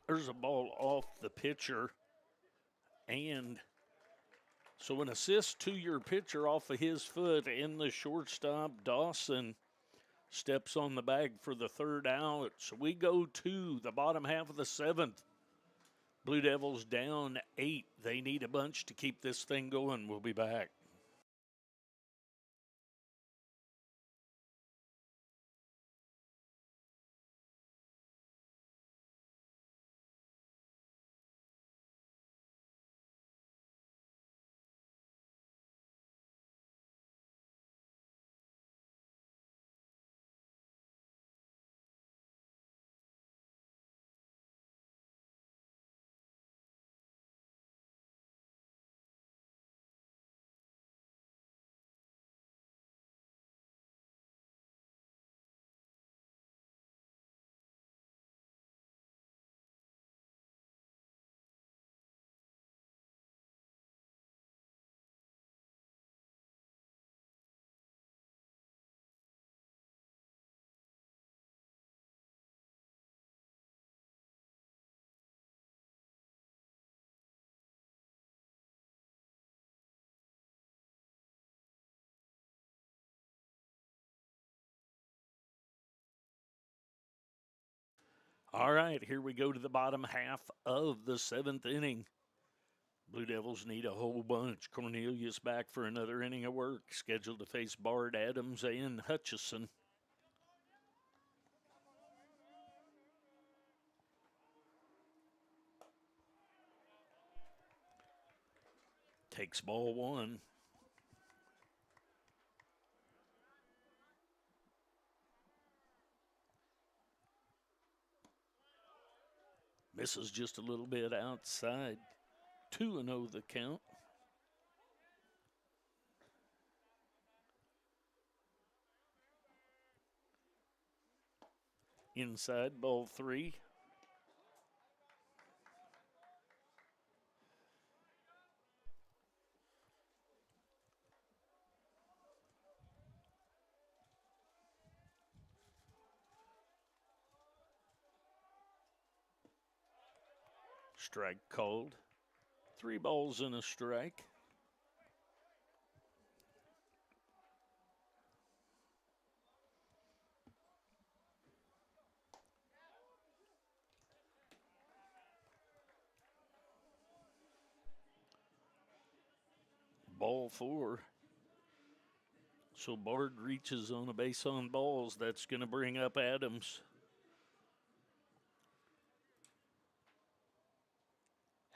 There's a ball off the pitcher. And so an assist to your pitcher off of his foot, and the shortstop, Dawson, steps on the bag for the third out. So we go to the bottom half of the seventh. Blue Devils down 8. They need a bunch to keep this thing going. We'll be back. All right, here we go to the bottom half of the seventh inning. Blue Devils need a whole bunch. Cornelius back for another inning of work, scheduled to face Bard, Adams, and Hutchison. Takes ball one. Misses just a little bit outside. 2-0 the count. Inside, ball three. Strike called. 3 balls and a strike. Ball 4. So Bard reaches on a base on balls. That's going to bring up Adams.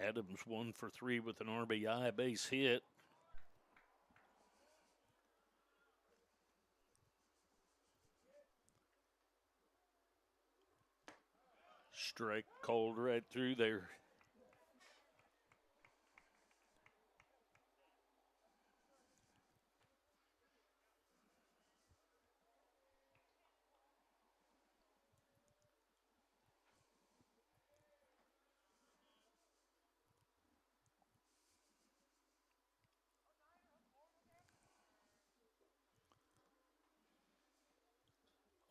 Adams 1 for 3 with an RBI base hit. Strike called right through there.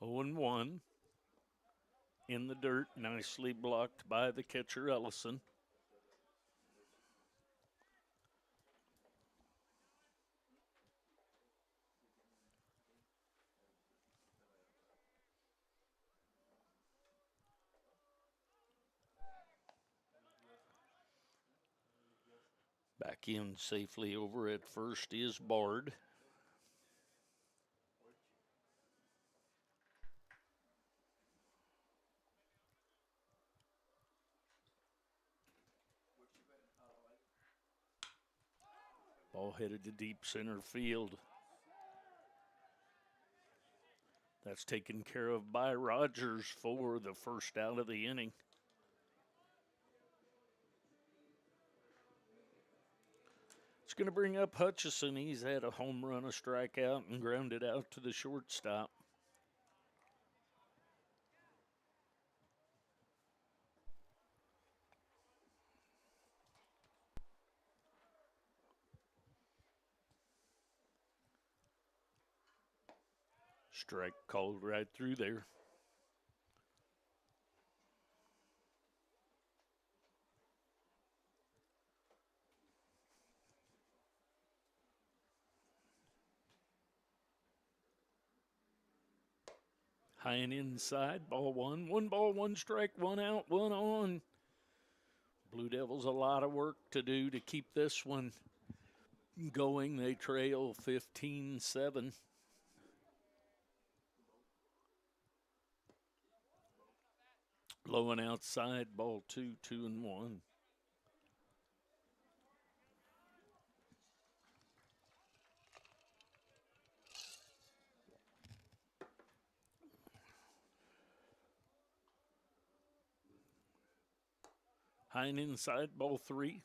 0-1 in the dirt, nicely blocked by the catcher Ellison. Back in safely over at first is Bard. Ball headed to deep center field. That's taken care of by Rogers for the first out of the inning. It's going to bring up Hutchison. He's had a home run, a strikeout, and grounded out to the shortstop. Strike called right through there. High and inside, ball one. 1 ball, 1 strike, 1 out, 1 on. Blue Devils a lot of work to do to keep this one going. They trail 15-7. Low and outside, ball 2, 2-1. High and inside, ball 3.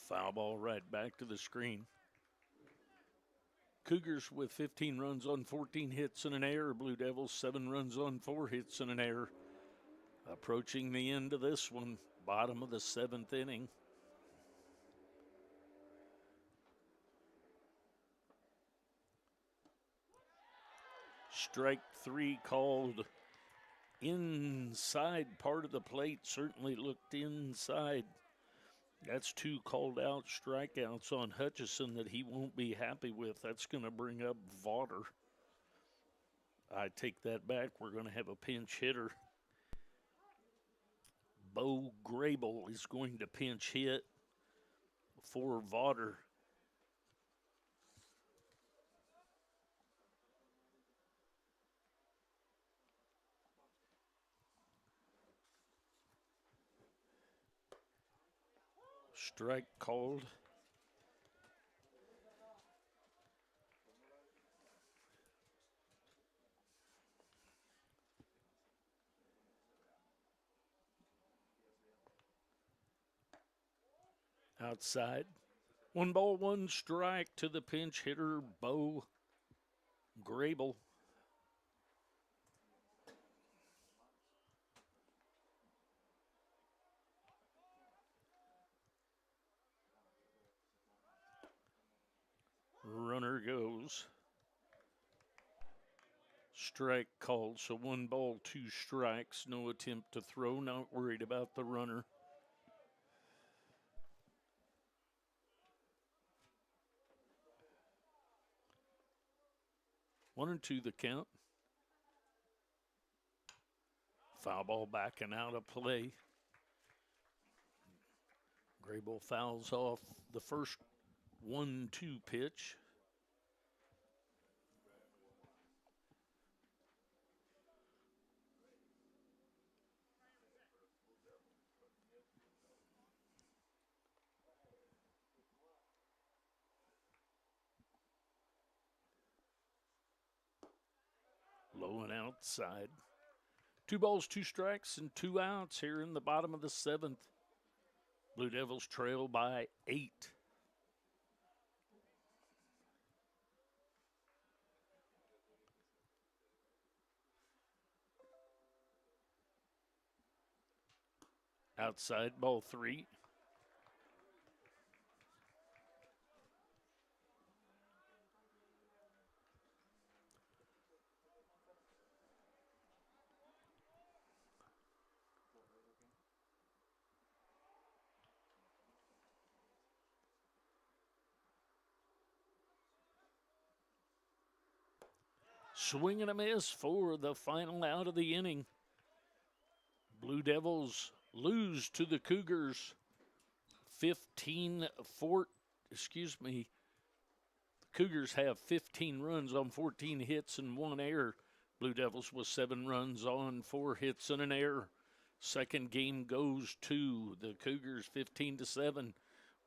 Foul ball right back to the screen. Cougars with 15 runs on 14 hits and an error. Blue Devils 7 runs on 4 hits and an error. Approaching the end of this one, bottom of the 7th inning. Strike 3 called inside part of the plate. Certainly looked inside. That's 2 called out strikeouts on Hutchison that he won't be happy with. That's going to bring up Vaughter. I take that back. We're going to have a pinch hitter. Bo Grable is going to pinch hit for Vaughter. Strike called. Outside. 1 ball, 1 strike to the pinch hitter, Bo Grable. Runner goes. Strike called, so 1 ball, 2 strikes. No attempt to throw, not worried about the runner. One and 2 the count. Foul ball backing out of play. Grable fouls off the first 1-2 pitch. Low and outside. 2 balls, 2 strikes, and 2 outs here in the bottom of the 7th. Blue Devils trail by 8. Outside, ball 3. Swing and a miss for the final out of the inning. Blue Devils lose to the Cougars 15-4. Excuse me. The Cougars have 15 runs on 14 hits and 1 error. Blue Devils with 7 runs on 4 hits and an error. Second game goes to the Cougars 15-7.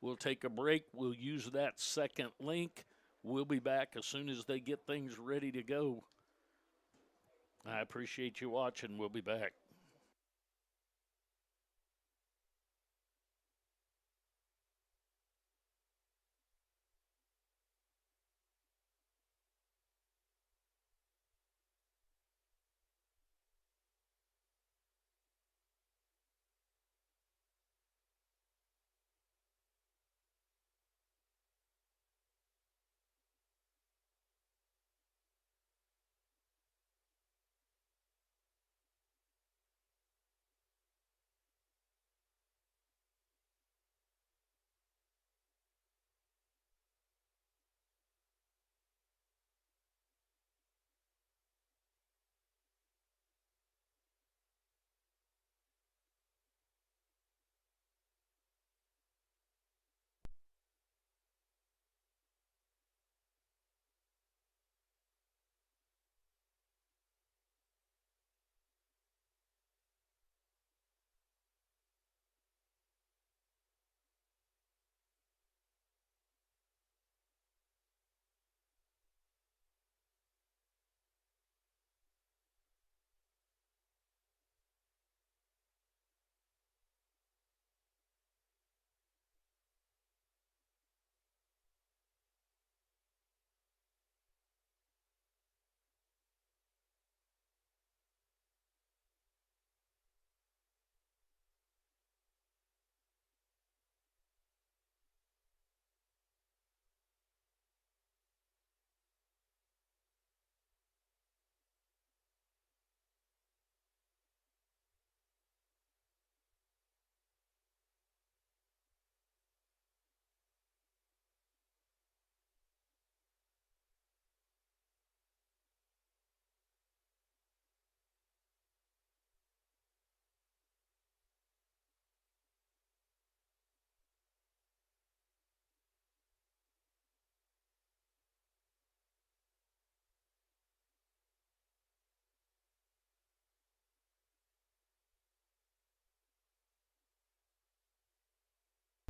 We'll take a break. We'll use that second link. We'll be back as soon as they get things ready to go. I appreciate you watching. We'll be back.